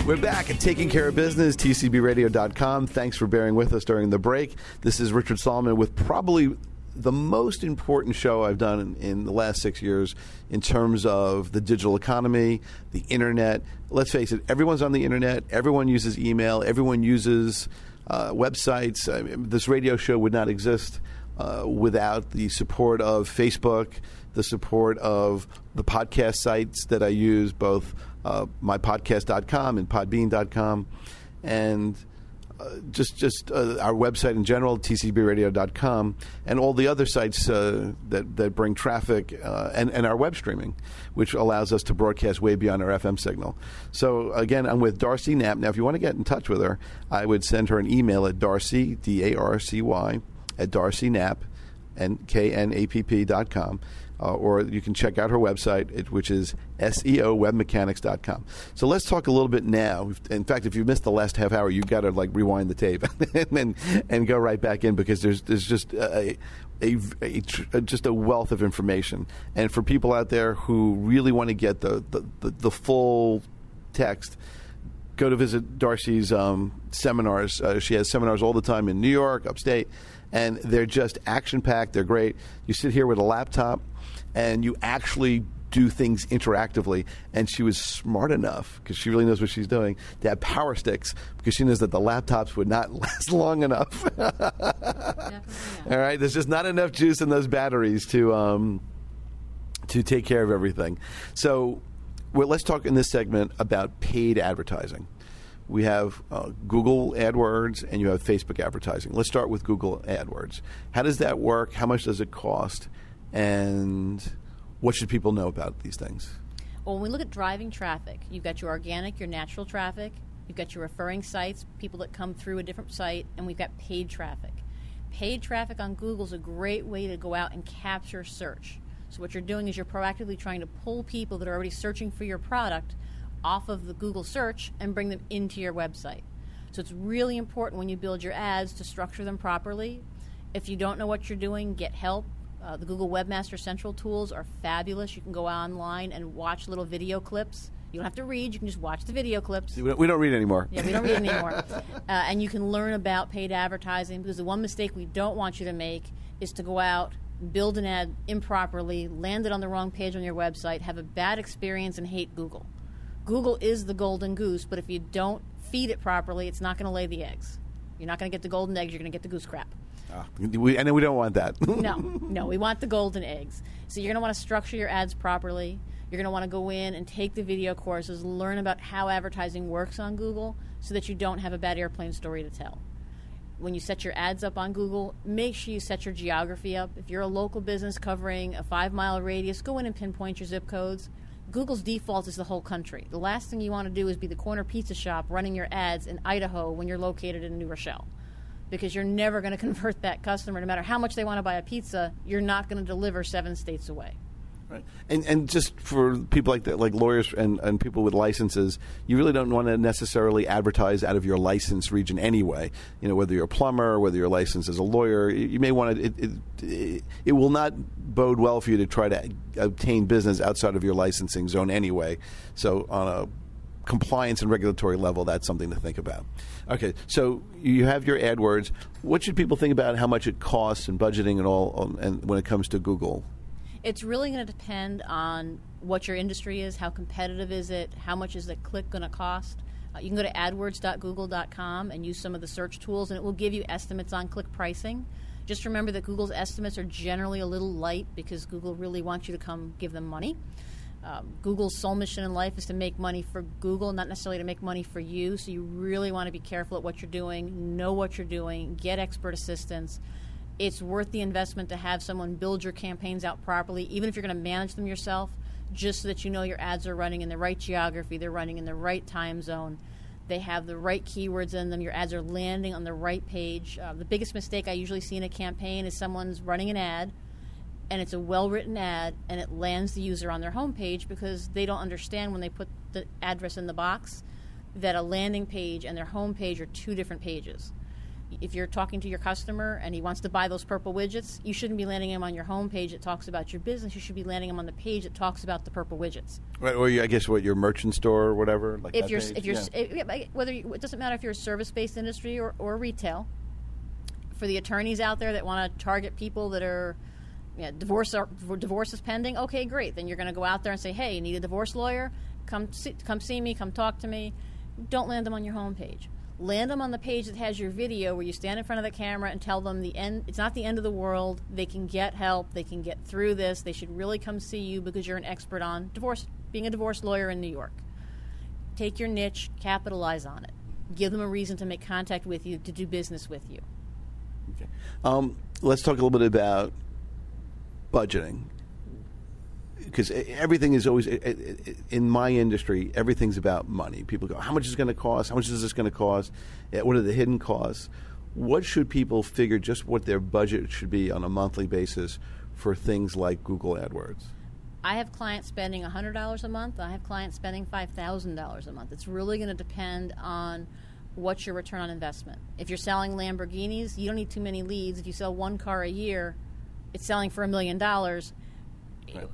We're back at Taking Care of Business, TCBRadio.com. Thanks for bearing with us during the break. This is Richard Solomon with probably the most important show I've done in the last 6 years in terms of the digital economy, the Internet. Let's face it, everyone's on the Internet. Everyone uses email. Everyone uses websites. I mean, this radio show would not exist without the support of Facebook, the support of the podcast sites that I use, both mypodcast.com and podbean.com, and just our website in general, tcbradio.com, and all the other sites that bring traffic, and our web streaming, which allows us to broadcast way beyond our FM signal. So, again, I'm with Darcy Knapp. Now, if you want to get in touch with her, I would send her an email at Darcy, D-A-R-C-Y, at Darcy Knapp, KNAPP.com. Or you can check out her website, which is SEOWebMechanics.com. So let's talk a little bit now. In fact, if you missed the last half hour, you've got to rewind the tape and go right back in, because there's just just a wealth of information. And for people out there who really want to get the full text, go to visit Darcy's seminars. She has seminars all the time in New York, upstate, and they're just action-packed. They're great. You sit here with a laptop, and you actually do things interactively. And she was smart enough, because she really knows what she's doing, to have power sticks, because she knows that the laptops would not last long enough. All right, there's just not enough juice in those batteries to take care of everything. So let's talk in this segment about paid advertising. We have Google AdWords and you have Facebook advertising. Let's start with Google AdWords. How does that work? How much does it cost? And what should people know about these things? Well, when we look at driving traffic, you've got your organic, your natural traffic, you've got your referring sites, people that come through a different site, and we've got paid traffic. Paid traffic on Google is a great way to go out and capture search. So what you're doing is you're proactively trying to pull people that are already searching for your product off of the Google search and bring them into your website. So it's really important when you build your ads to structure them properly. If you don't know what you're doing, get help. The Google Webmaster Central tools are fabulous. You can go online and watch little video clips. You don't have to read. You can just watch the video clips. We don't read anymore. Yeah, we don't read anymore. And you can learn about paid advertising, because the one mistake we don't want you to make is to go out, build an ad improperly, land it on the wrong page on your website, have a bad experience, and hate Google. Google is the golden goose, but if you don't feed it properly, it's not going to lay the eggs. You're not going to get the golden eggs. You're going to get the goose crap. And we don't want that. No, we want the golden eggs. So you're going to want to structure your ads properly. You're going to want to go in and take the video courses, learn about how advertising works on Google so that you don't have a bad airplane story to tell. When you set your ads up on Google, make sure you set your geography up. If you're a local business covering a 5-mile radius, go in and pinpoint your zip codes. Google's default is the whole country. The last thing you want to do is be the corner pizza shop running your ads in Idaho when you're located in New Rochelle, because you're never going to convert that customer. No matter how much they want to buy a pizza, you're not going to deliver 7 states away. Right. And just for people like that, like lawyers and people with licenses, you really don't want to necessarily advertise out of your license region anyway. You know, whether you're a plumber, whether you're licensed as a lawyer, you may want to. It will not bode well for you to try to obtain business outside of your licensing zone anyway. So on a compliance and regulatory level, that's something to think about. Okay, so you have your AdWords. What should people think about how much it costs and budgeting and all, and when it comes to Google? It's really going to depend on what your industry is, how competitive is it, how much is the click going to cost. You can go to adwords.google.com and use some of the search tools, and it will give you estimates on click pricing. Just remember that Google's estimates are generally a little light because Google really wants you to come give them money. Google's sole mission in life is to make money for Google, not necessarily to make money for you, so you really want to be careful at what you're doing, know what you're doing, get expert assistance. It's worth the investment to have someone build your campaigns out properly, even if you're going to manage them yourself, just so that you know your ads are running in the right geography, they're running in the right time zone, they have the right keywords in them, your ads are landing on the right page. The biggest mistake I usually see in a campaign is someone's running an ad, and it's a well-written ad, and it lands the user on their homepage because they don't understand when they put the address in the box that a landing page and their homepage are 2 different pages. If you're talking to your customer and he wants to buy those purple widgets, you shouldn't be landing him on your homepage that talks about your business. You should be landing him on the page that talks about the purple widgets. Right, or I guess your merchant store or whatever. Like it doesn't matter if you're a service-based industry or retail. For the attorneys out there that want to target people that are divorce is pending, okay, great. Then you're going to go out there and say, hey, you need a divorce lawyer? Come see me, come talk to me. Don't land them on your homepage. Land them on the page that has your video where you stand in front of the camera and tell them it's not the end of the world. They can get help. They can get through this. They should really come see you because you're an expert on divorce, being a divorce lawyer in New York. Take your niche, capitalize on it. Give them a reason to make contact with you, to do business with you. Okay. Let's talk a little bit about budgeting. Because everything is always, in my industry, everything's about money. People go, how much is it going to cost? How much is this going to cost? What are the hidden costs? What should people figure just what their budget should be on a monthly basis for things like Google AdWords? I have clients spending $100 a month. I have clients spending $5,000 a month. It's really going to depend on what's your return on investment. If you're selling Lamborghinis, you don't need too many leads. If you sell 1 car a year, it's selling for $1 million.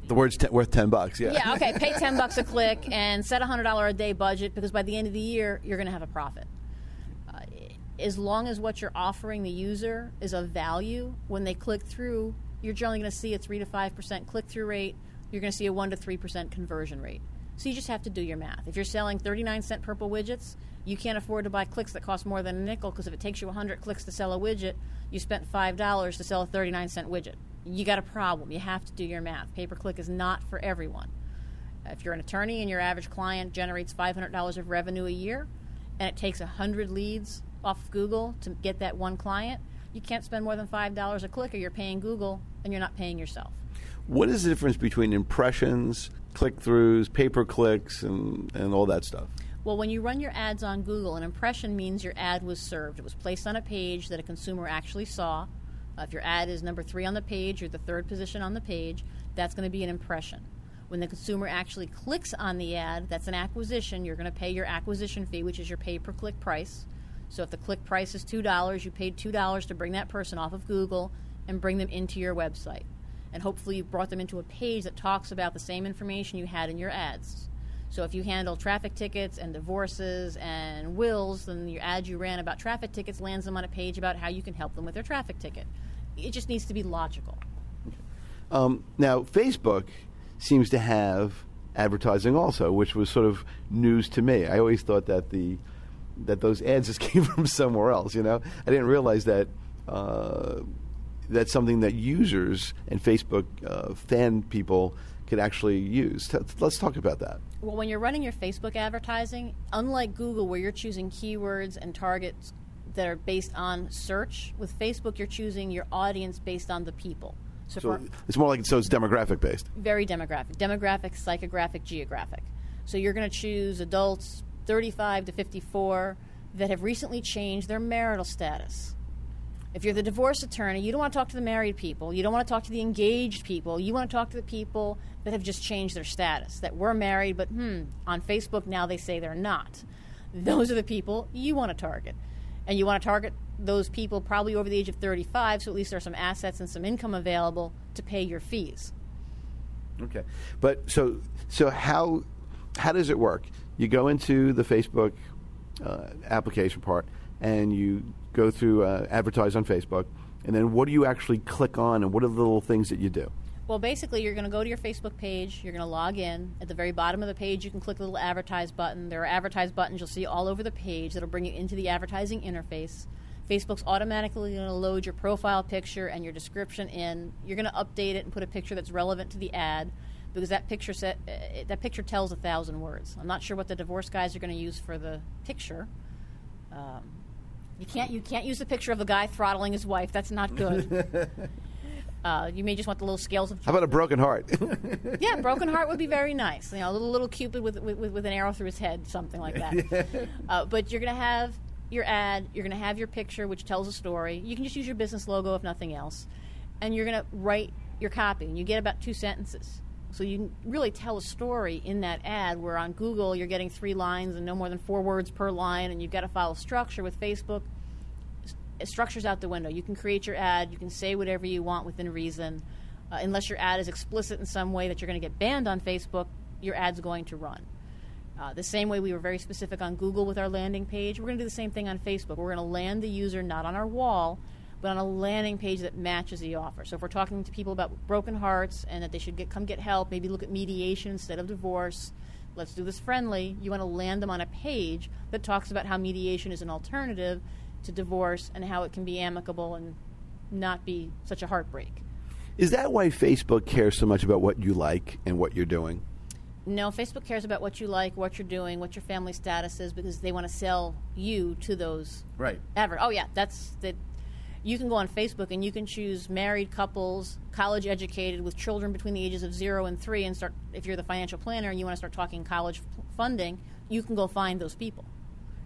The word's worth $10, yeah. Yeah, okay, pay $10 a click and set a $100 a day budget because by the end of the year, you're going to have a profit. As long as what you're offering the user is of value, when they click through, you're generally going to see a 3 to 5% click-through rate. You're going to see a 1 to 3% conversion rate. So you just have to do your math. If you're selling 39-cent purple widgets, you can't afford to buy clicks that cost more than a nickel because if it takes you 100 clicks to sell a widget, you spent $5 to sell a 39-cent widget. You got a problem. You have to do your math. Pay-per-click is not for everyone. If you're an attorney and your average client generates $500 of revenue a year and it takes 100 leads off of Google to get that one client, you can't spend more than $5 a click or you're paying Google and you're not paying yourself. What is the difference between impressions, click-throughs, pay-per-clicks, and all that stuff? Well, when you run your ads on Google, an impression means your ad was served. It was placed on a page that a consumer actually saw. If your ad is number 3 on the page or the 3rd position on the page, that's going to be an impression. When the consumer actually clicks on the ad, that's an acquisition. You're going to pay your acquisition fee, which is your pay-per-click price. So if the click price is $2, you paid $2 to bring that person off of Google and bring them into your website. And hopefully you brought them into a page that talks about the same information you had in your ads. So if you handle traffic tickets and divorces and wills, then your ad you ran about traffic tickets lands them on a page about how you can help them with their traffic ticket. It just needs to be logical. Now, Facebook seems to have advertising also, which was sort of news to me. I always thought that those ads just came from somewhere else. I didn't realize that that's something that users and Facebook fan people could actually use. Let's talk about that. Well, when you're running your Facebook advertising, unlike Google where you're choosing keywords and targets that are based on search, with Facebook you're choosing your audience based on the people. So it's more like it's demographic based. Very demographic. Demographic, psychographic, geographic. So you're going to choose adults 35 to 54 that have recently changed their marital status. If you're the divorce attorney, you don't want to talk to the married people. You don't want to talk to the engaged people. You want to talk to the people that have just changed their status, that were married, but on Facebook now they say they're not. Those are the people you want to target. And you want to target those people probably over the age of 35, so at least there are some assets and some income available to pay your fees. Okay. But so how does it work? You go into the Facebook application part, and you go through advertise on Facebook, and then what do you actually click on, and what are the little things that you do? Well, basically, you're going to go to your Facebook page. You're going to log in. At the very bottom of the page, you can click the little advertise button. There are advertise buttons you'll see all over the page that'll bring you into the advertising interface. Facebook's automatically going to load your profile picture and your description in. You're going to update it and put a picture that's relevant to the ad, because that picture tells 1,000 words. I'm not sure what the divorce guys are going to use for the picture. You can't use the picture of the guy throttling his wife. That's not good. You may just want the little scales of. How about a broken heart? Yeah, broken heart would be very nice. A little Cupid with an arrow through his head, something like that. But you're going to have your ad. You're going to have your picture, which tells a story. You can just use your business logo if nothing else, and you're going to write your copy. And you get about 2 sentences. So you can really tell a story in that ad, where on Google you're getting 3 lines and no more than 4 words per line, and you've got to follow structure. With Facebook, structure's out the window. You can create your ad. You can say whatever you want within reason. Unless your ad is explicit in some way that you're going to get banned on Facebook, your ad's going to run. The same way we were very specific on Google with our landing page, we're going to do the same thing on Facebook. We're going to land the user not on our wall, but on a landing page that matches the offer. So if we're talking to people about broken hearts and that they should come get help, maybe look at mediation instead of divorce, let's do this friendly, you want to land them on a page that talks about how mediation is an alternative to divorce and how it can be amicable and not be such a heartbreak. Is that why Facebook cares so much about what you like and what you're doing? No, Facebook cares about what you like, what you're doing, what your family status is, because they want to sell you to those. Right. Oh, yeah, that's the. You can go on Facebook and you can choose married couples, college educated with children between the ages of 0 and 3, and start. If you're the financial planner and you want to start talking college funding, you can go find those people.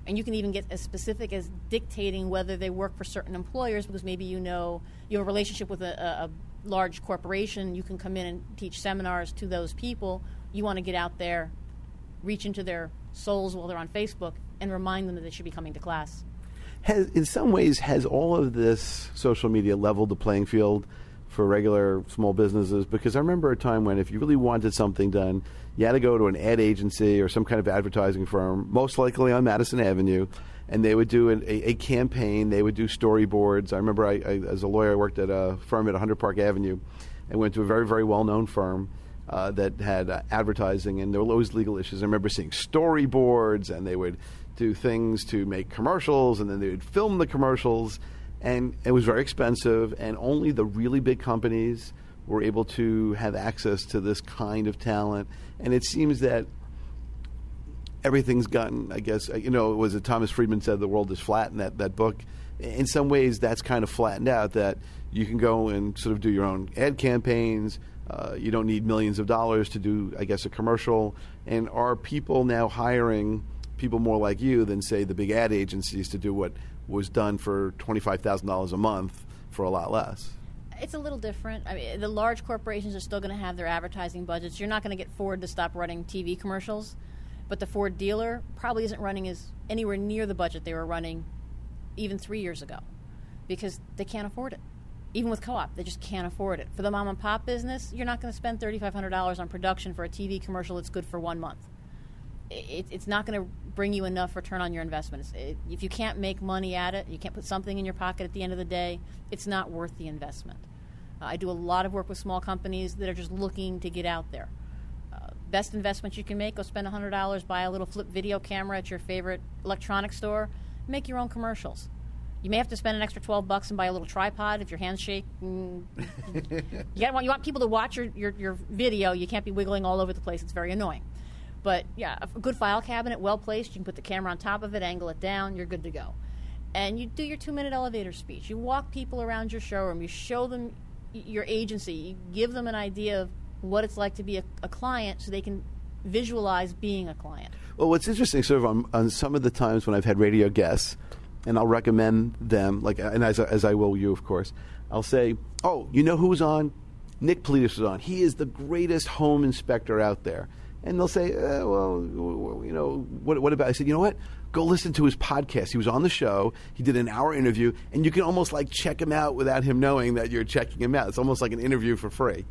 And you can even get as specific as dictating whether they work for certain employers, because maybe you have a relationship with a large corporation. You can come in and teach seminars to those people. You want to get out there, reach into their souls while they're on Facebook, and remind them that they should be coming to class. In some ways, has all of this social media leveled the playing field for regular small businesses? Because I remember a time when if you really wanted something done, you had to go to an ad agency or some kind of advertising firm, most likely on Madison Avenue, and they would do a campaign. They would do storyboards. I remember I as a lawyer, I worked at a firm at 100 Park Avenue and went to a very, very well-known firm that had advertising, and there were always legal issues. I remember seeing storyboards, and they would do things to make commercials, and then they would film the commercials, and it was very expensive, and only the really big companies were able to have access to this kind of talent. And it seems that everything's gotten, I guess, was it Thomas Friedman said the world is flat in that book? In some ways, that's kind of flattened out, that you can go and sort of do your own ad campaigns. You don't need millions of dollars to do, I guess, a commercial. And are people now hiring people more like you than, say, the big ad agencies to do what was done for $25,000 a month for a lot less. It's a little different. I mean, the large corporations are still going to have their advertising budgets. You're not going to get Ford to stop running TV commercials, but the Ford dealer probably isn't running anywhere near the budget they were running even 3 years ago because they can't afford it. Even with co-op, they just can't afford it. For the mom and pop business, you're not going to spend $3,500 on production for a TV commercial that's good for 1 month. It's not going to bring you enough return on your investment. If you can't make money at it, you can't put something in your pocket at the end of the day, it's not worth the investment. I do a lot of work with small companies that are just looking to get out there. Best investment you can make, go spend $100, buy a little flip video camera at your favorite electronics store, make your own commercials. You may have to spend an extra $12 and buy a little tripod if your hands shake. You want people to watch your video. You can't be wiggling all over the place. It's very annoying. But, yeah, a good file cabinet, well-placed. You can put the camera on top of it, angle it down. You're good to go. And you do your 2-minute elevator speech. You walk people around your showroom. You show them your agency. You give them an idea of what it's like to be a client so they can visualize being a client. Well, what's interesting, sort of on some of the times when I've had radio guests, and I'll recommend them, and as I will you, of course, I'll say, oh, you know who's on? Nick Politis was on. He is the greatest home inspector out there. And they'll say, what about? I said, you know what? Go listen to his podcast. He was on the show. He did an hour interview, and you can almost check him out without him knowing that you're checking him out. It's almost like an interview for free.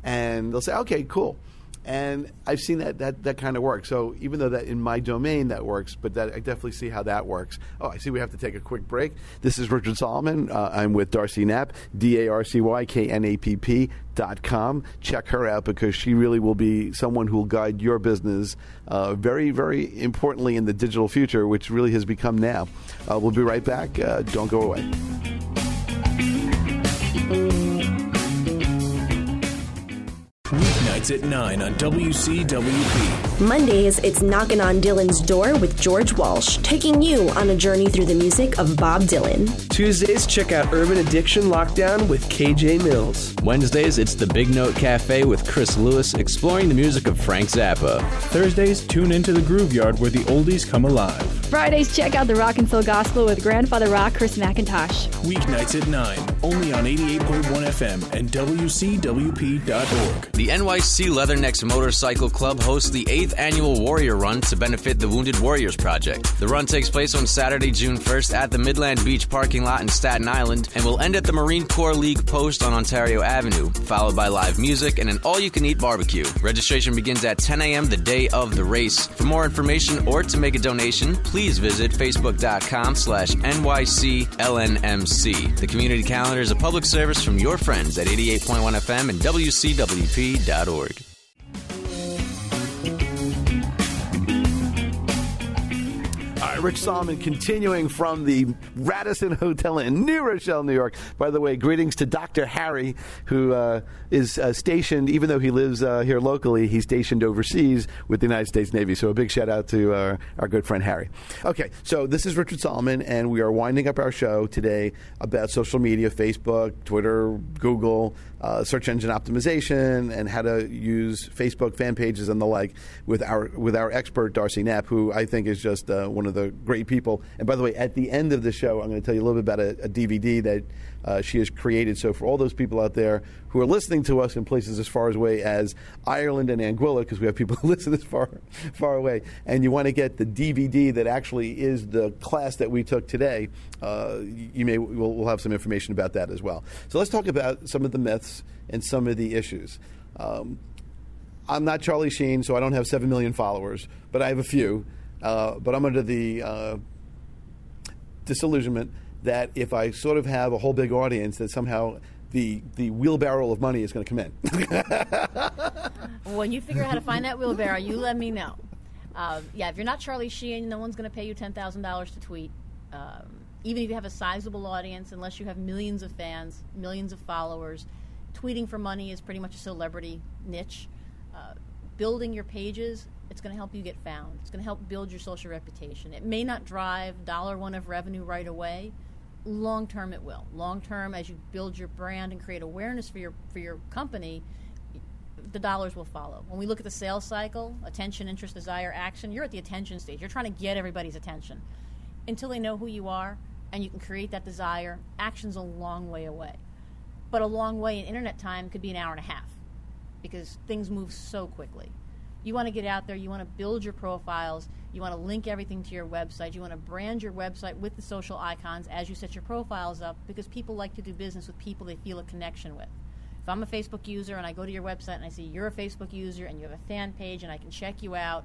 And they'll say, okay, cool. And I've seen that kind of work. So even though that in my domain that works, but I definitely see how that works. Oh, I see we have to take a quick break. This is Richard Solomon. I'm with Darcy Knapp, DarcyKnapp.com. Check her out because she really will be someone who will guide your business very, very importantly in the digital future, which really has become now. We'll be right back. Don't go away. Weeknights at 9 on WCWP. Mondays, it's Knockin' on Dylan's Door with George Walsh, taking you on a journey through the music of Bob Dylan. Tuesdays, check out Urban Addiction Lockdown with KJ Mills. Wednesdays, it's the Big Note Cafe with Chris Lewis, exploring the music of Frank Zappa. Thursdays, tune into the Groove Yard where the oldies come alive. Fridays, check out the Rock and Soul Gospel with Grandfather Rock, Chris McIntosh. Weeknights at 9, only on 88.1 FM and WCWP.org. The NYC Leathernecks Motorcycle Club hosts the 8th annual Warrior Run to benefit the Wounded Warriors Project. The run takes place on Saturday, June 1st at the Midland Beach parking lot in Staten Island and will end at the Marine Corps League post on Ontario Avenue, followed by live music and an all-you-can-eat barbecue. Registration begins at 10 a.m. the day of the race. For more information or to make a donation, please visit facebook.com/NYCLNMC. The community calendar is a public service from your friends at 88.1 FM and WCWP.org. All right, Rich Solomon continuing from the Radisson Hotel in New Rochelle, New York. By the way, greetings to Dr. Harry, who is stationed, even though he lives here locally, he's stationed overseas with the United States Navy. So a big shout out to our good friend Harry. Okay, so this is Richard Solomon, and we are winding up our show today about social media, Facebook, Twitter, Google, search engine optimization, and how to use Facebook fan pages and the like with our expert Darcy Knapp, who I think is just one of the great people. And by the way, at the end of the show, I'm going to tell you a little bit about a DVD that she has created. So for all those people out there who are listening to us in places as far away as Ireland and Anguilla, because we have people who listen this far away, and you want to get the DVD that actually is the class that we took today, we'll have some information about that as well. So let's talk about some of the myths and some of the issues. I'm not Charlie Sheen, so I don't have 7 million followers, but I have a few. But I'm under the disillusionment that if I sort of have a whole big audience, that somehow the wheelbarrow of money is going to come in. When you figure out how to find that wheelbarrow, you let me know. If you're not Charlie Sheen, no one's going to pay you $10,000 to tweet. Even if you have a sizable audience, unless you have millions of fans, millions of followers, tweeting for money is pretty much a celebrity niche. Building your pages, it's going to help you get found. It's going to help build your social reputation. It may not drive $1 of revenue right away. Long term, it will. Long term, as you build your brand and create awareness for your company, the dollars will follow. When we look at the sales cycle, attention, interest, desire, action, you're at the attention stage. You're trying to get everybody's attention. Until they know who you are, and you can create that desire, action's a long way away. But a long way in internet time could be an hour and a half because things move so quickly. You want to get out there, you want to build your profiles, you want to link everything to your website, you want to brand your website with the social icons as you set your profiles up because people like to do business with people they feel a connection with. If I'm a Facebook user and I go to your website and I see you're a Facebook user and you have a fan page and I can check you out,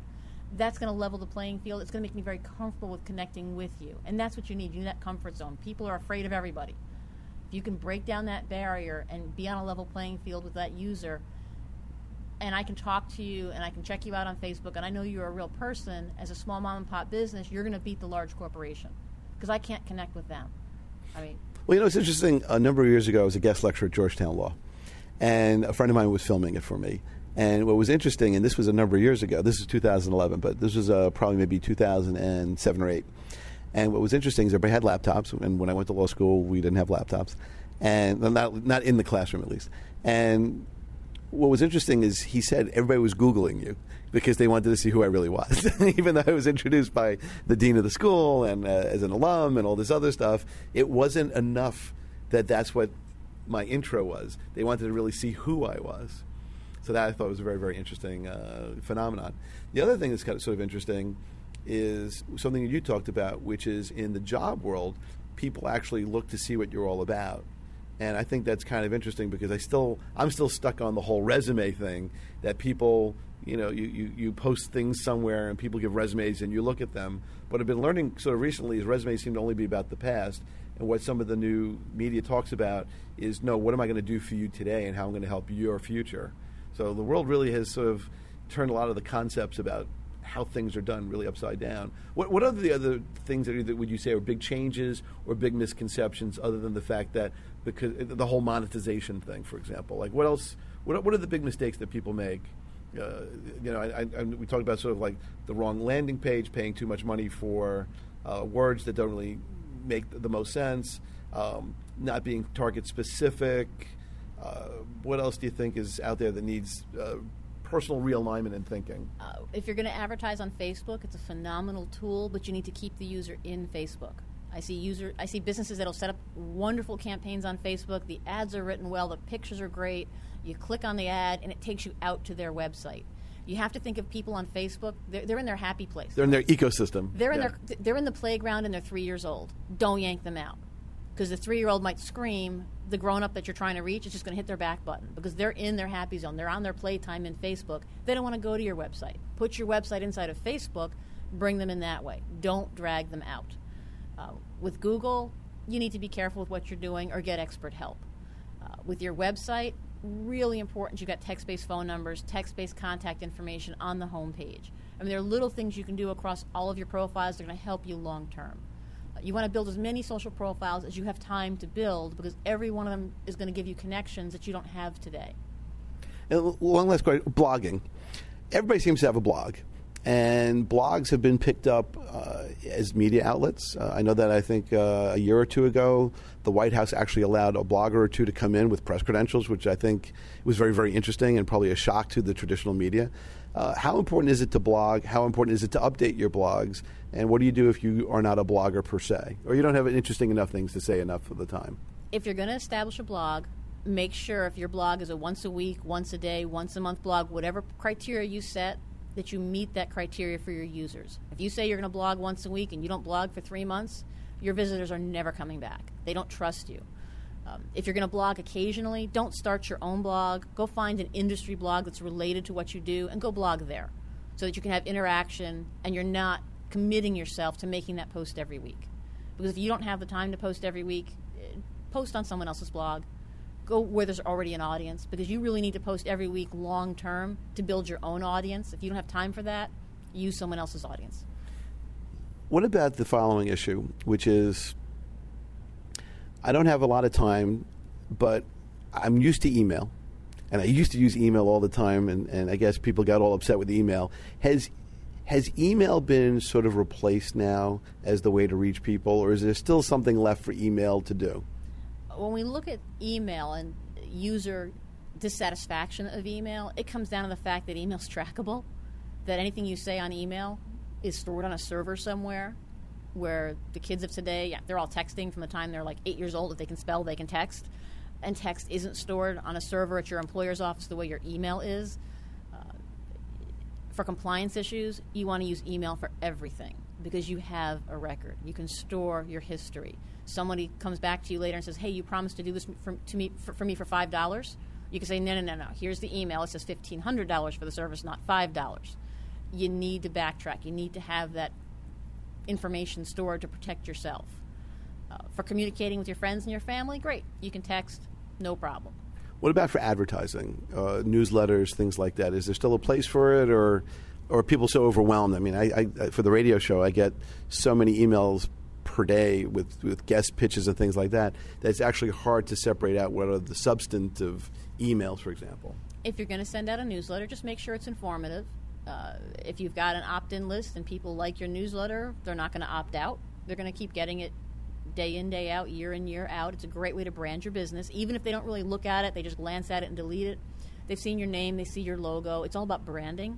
that's going to level the playing field. It's going to make me very comfortable with connecting with you. And that's what you need. You need that comfort zone. People are afraid of everybody. If you can break down that barrier and be on a level playing field with that user, and I can talk to you and I can check you out on Facebook and I know you're a real person, as a small mom and pop business, you're going to beat the large corporation because I can't connect with them. I mean, well, it's interesting. A number of years ago, I was a guest lecturer at Georgetown Law, and a friend of mine was filming it for me. And what was interesting, and this was a number of years ago, this is 2011, but this was probably maybe 2007 or 8. And what was interesting is everybody had laptops, and when I went to law school, we didn't have laptops, and not in the classroom at least. And what was interesting is he said everybody was Googling you because they wanted to see who I really was. Even though I was introduced by the dean of the school and as an alum and all this other stuff, it wasn't enough that that's what my intro was. They wanted to really see who I was. So that I thought was a very, very interesting phenomenon. The other thing that's kind of sort of interesting is something that you talked about, which is in the job world, people actually look to see what you're all about. And I think that's kind of interesting because I'm still stuck on the whole resume thing that people, you post things somewhere and people give resumes and you look at them. What I've been learning sort of recently is resumes seem to only be about the past. And what some of the new media talks about is, no, what am I going to do for you today and how I'm going to help your future? So the world really has sort of turned a lot of the concepts about how things are done really upside down. What are the other things that would you say are big changes or big misconceptions other than the fact that because the whole monetization thing, for example? Like what else? What are the big mistakes that people make? We talked about sort of like the wrong landing page, paying too much money for words that don't really make the most sense, not being target specific. What else do you think is out there that needs personal realignment in thinking? If you're going to advertise on Facebook, it's a phenomenal tool, but you need to keep the user in Facebook. I see businesses that'll set up wonderful campaigns on Facebook. The ads are written well, the pictures are great. You click on the ad, and it takes you out to their website. You have to think of people on Facebook. They're in their happy place. They're in their ecosystem. They're in the playground, and they're 3 years old. Don't yank them out. Because the 3-year-old might scream, the grown-up that you're trying to reach is just going to hit their back button because they're in their happy zone. They're on their playtime in Facebook. They don't want to go to your website. Put your website inside of Facebook. Bring them in that way. Don't drag them out. With Google, you need to be careful with what you're doing or get expert help. With your website, really important, you've got text-based phone numbers, text-based contact information on the home page. I mean, there are little things you can do across all of your profiles that are going to help you long-term. You want to build as many social profiles as you have time to build because every one of them is going to give you connections that you don't have today. And one last question, blogging. Everybody seems to have a blog, and blogs have been picked up as media outlets. I know that I think a year or two ago, the White House actually allowed a blogger or two to come in with press credentials, which I think was very, very interesting and probably a shock to the traditional media. How important is it to blog? How important is it to update your blogs? And what do you do if you are not a blogger per se, or you don't have interesting enough things to say enough of the time? If you're going to establish a blog, make sure if your blog is a once a week, once a day, once a month blog, whatever criteria you set, that you meet that criteria for your users. If you say you're going to blog once a week and you don't blog for 3 months, your visitors are never coming back. They don't trust you. If you're going to blog occasionally, don't start your own blog. Go find an industry blog that's related to what you do and go blog there so that you can have interaction and you're not committing yourself to making that post every week. Because if you don't have the time to post every week, post on someone else's blog. Go where there's already an audience because you really need to post every week long term to build your own audience. If you don't have time for that, use someone else's audience. What about the following issue, which is I don't have a lot of time, but I'm used to email, and I used to use email all the time, and I guess people got all upset with email. Has email been sort of replaced now as the way to reach people, or is there still something left for email to do? When we look at email and user dissatisfaction of email, it comes down to the fact that email's trackable, that anything you say on email is stored on a server somewhere where the kids of today, they're all texting from the time they're like 8 years old. If they can spell, they can text. And text isn't stored on a server at your employer's office the way your email is. For compliance issues, you want to use email for everything because you have a record. You can store your history. Somebody comes back to you later and says, hey, you promised to do this for me for $5. You can say, no. Here's the email. It says $1,500 for the service, not $5. You need to backtrack. You need to have that information stored to protect yourself. For communicating with your friends and your family, great. You can text, no problem. What about for advertising, newsletters, things like that? Is there still a place for it, or are people so overwhelmed? I mean, I for the radio show, I get so many emails per day with guest pitches and things like that it's actually hard to separate out what are the substantive emails, for example. If you're going to send out a newsletter, just make sure it's informative. If you've got an opt-in list and people like your newsletter, they're not going to opt out. They're going to keep getting it day in, day out, year in, year out. It's a great way to brand your business. Even if they don't really look at it, they just glance at it and delete it. They've seen your name, they see your logo. It's all about branding.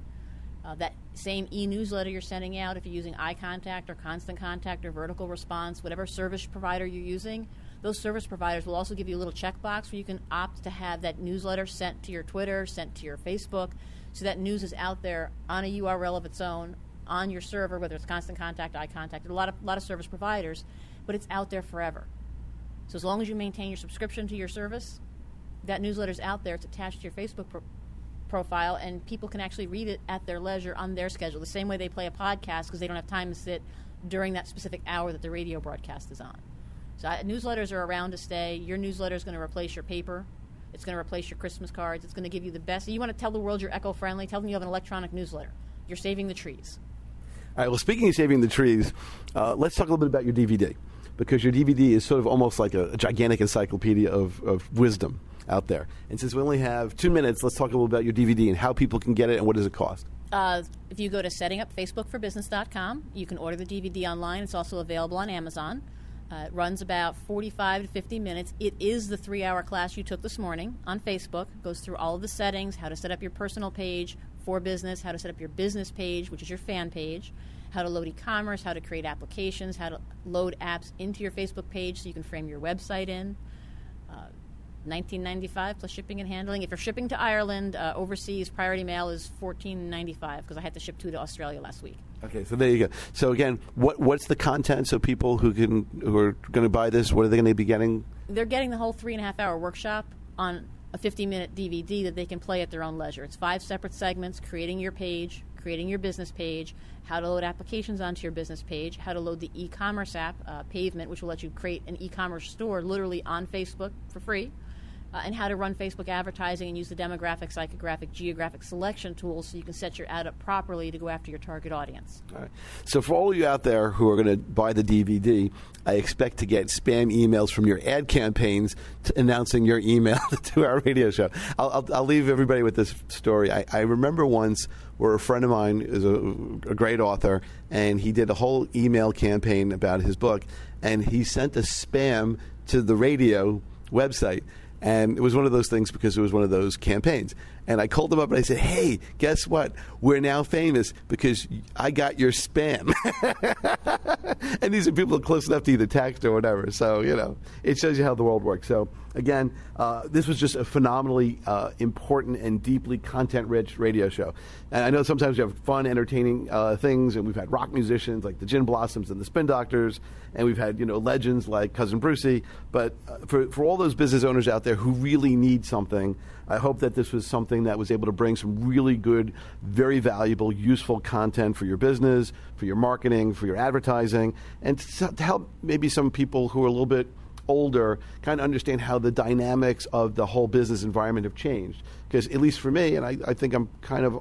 That same e-newsletter you're sending out, if you're using eye contact or constant contact or vertical response, whatever service provider you're using, those service providers will also give you a little checkbox where you can opt to have that newsletter sent to your Twitter, sent to your Facebook, so that news is out there on a URL of its own on your server, whether it's constant contact, eye contact, a lot of service providers, but it's out there forever. So as long as you maintain your subscription to your service, that newsletter's out there. It's attached to your Facebook profile, and people can actually read it at their leisure on their schedule, the same way they play a podcast because they don't have time to sit during that specific hour that the radio broadcast is on. So newsletters are around to stay. Your newsletter is going to replace your paper. It's going to replace your Christmas cards. It's going to give you the best. You want to tell the world you're eco-friendly, tell them you have an electronic newsletter. You're saving the trees. All right, well, speaking of saving the trees, let's talk a little bit about your DVD, because your DVD is sort of almost like a gigantic encyclopedia of wisdom out there. And since we only have 2 minutes, let's talk a little about your DVD and how people can get it and what does it cost. If you go to settingupfacebookforbusiness.com, you can order the DVD online. It's also available on Amazon. It runs about 45 to 50 minutes. It is the 3-hour class you took this morning on Facebook. It goes through all of the settings, how to set up your personal page for business, how to set up your business page, which is your fan page, how to load e-commerce, how to create applications, how to load apps into your Facebook page so you can frame your website in. $19.95 plus shipping and handling. If you're shipping to Ireland, overseas priority mail is $14.95 because I had to ship 2 to Australia last week. Okay, so there you go. So again, what's the content? So people who are going to buy this, what are they going to be getting? They're getting the whole 3.5-hour workshop on a 50-minute DVD that they can play at their own leisure. It's 5 separate segments: creating your page, creating your business page, how to load applications onto your business page, how to load the e-commerce app, Pavement, which will let you create an e-commerce store literally on Facebook for free, and how to run Facebook advertising and use the demographic, psychographic, geographic selection tools so you can set your ad up properly to go after your target audience. All right. So for all of you out there who are going to buy the DVD, I expect to get spam emails from your ad campaigns announcing your email to our radio show. I'll leave everybody with this story. I remember once where a friend of mine is a great author, and he did a whole email campaign about his book, and he sent a spam to the radio website. And it was one of those things because it was one of those campaigns. And I called them up and I said, hey, guess what? We're now famous because I got your spam. And these are people close enough to either text or whatever. So, it shows you how the world works. So, again, this was just a phenomenally important and deeply content-rich radio show. And I know sometimes we have fun, entertaining things, and we've had rock musicians like the Gin Blossoms and the Spin Doctors, and we've had, legends like Cousin Brucey. But for all those business owners out there who really need something, I hope that this was something that was able to bring some really good, very valuable, useful content for your business, for your marketing, for your advertising, and to help maybe some people who are a little bit older kind of understand how the dynamics of the whole business environment have changed. Because at least for me, and I think I'm kind of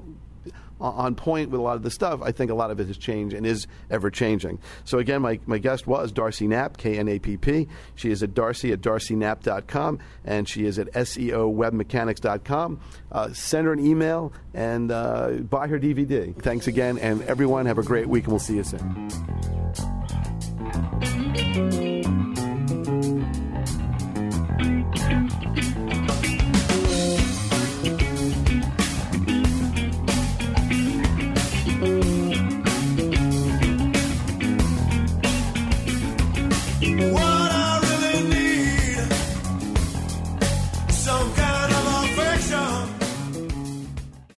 on point with a lot of the stuff, I think a lot of it has changed and is ever changing. So again, my guest was Darcy Knapp, Knapp. She is at Darcy at darcyknapp.com, and she is at SEOwebmechanics.com. Send her an email and buy her DVD. Thanks again, and everyone have a great week, and we'll see you soon.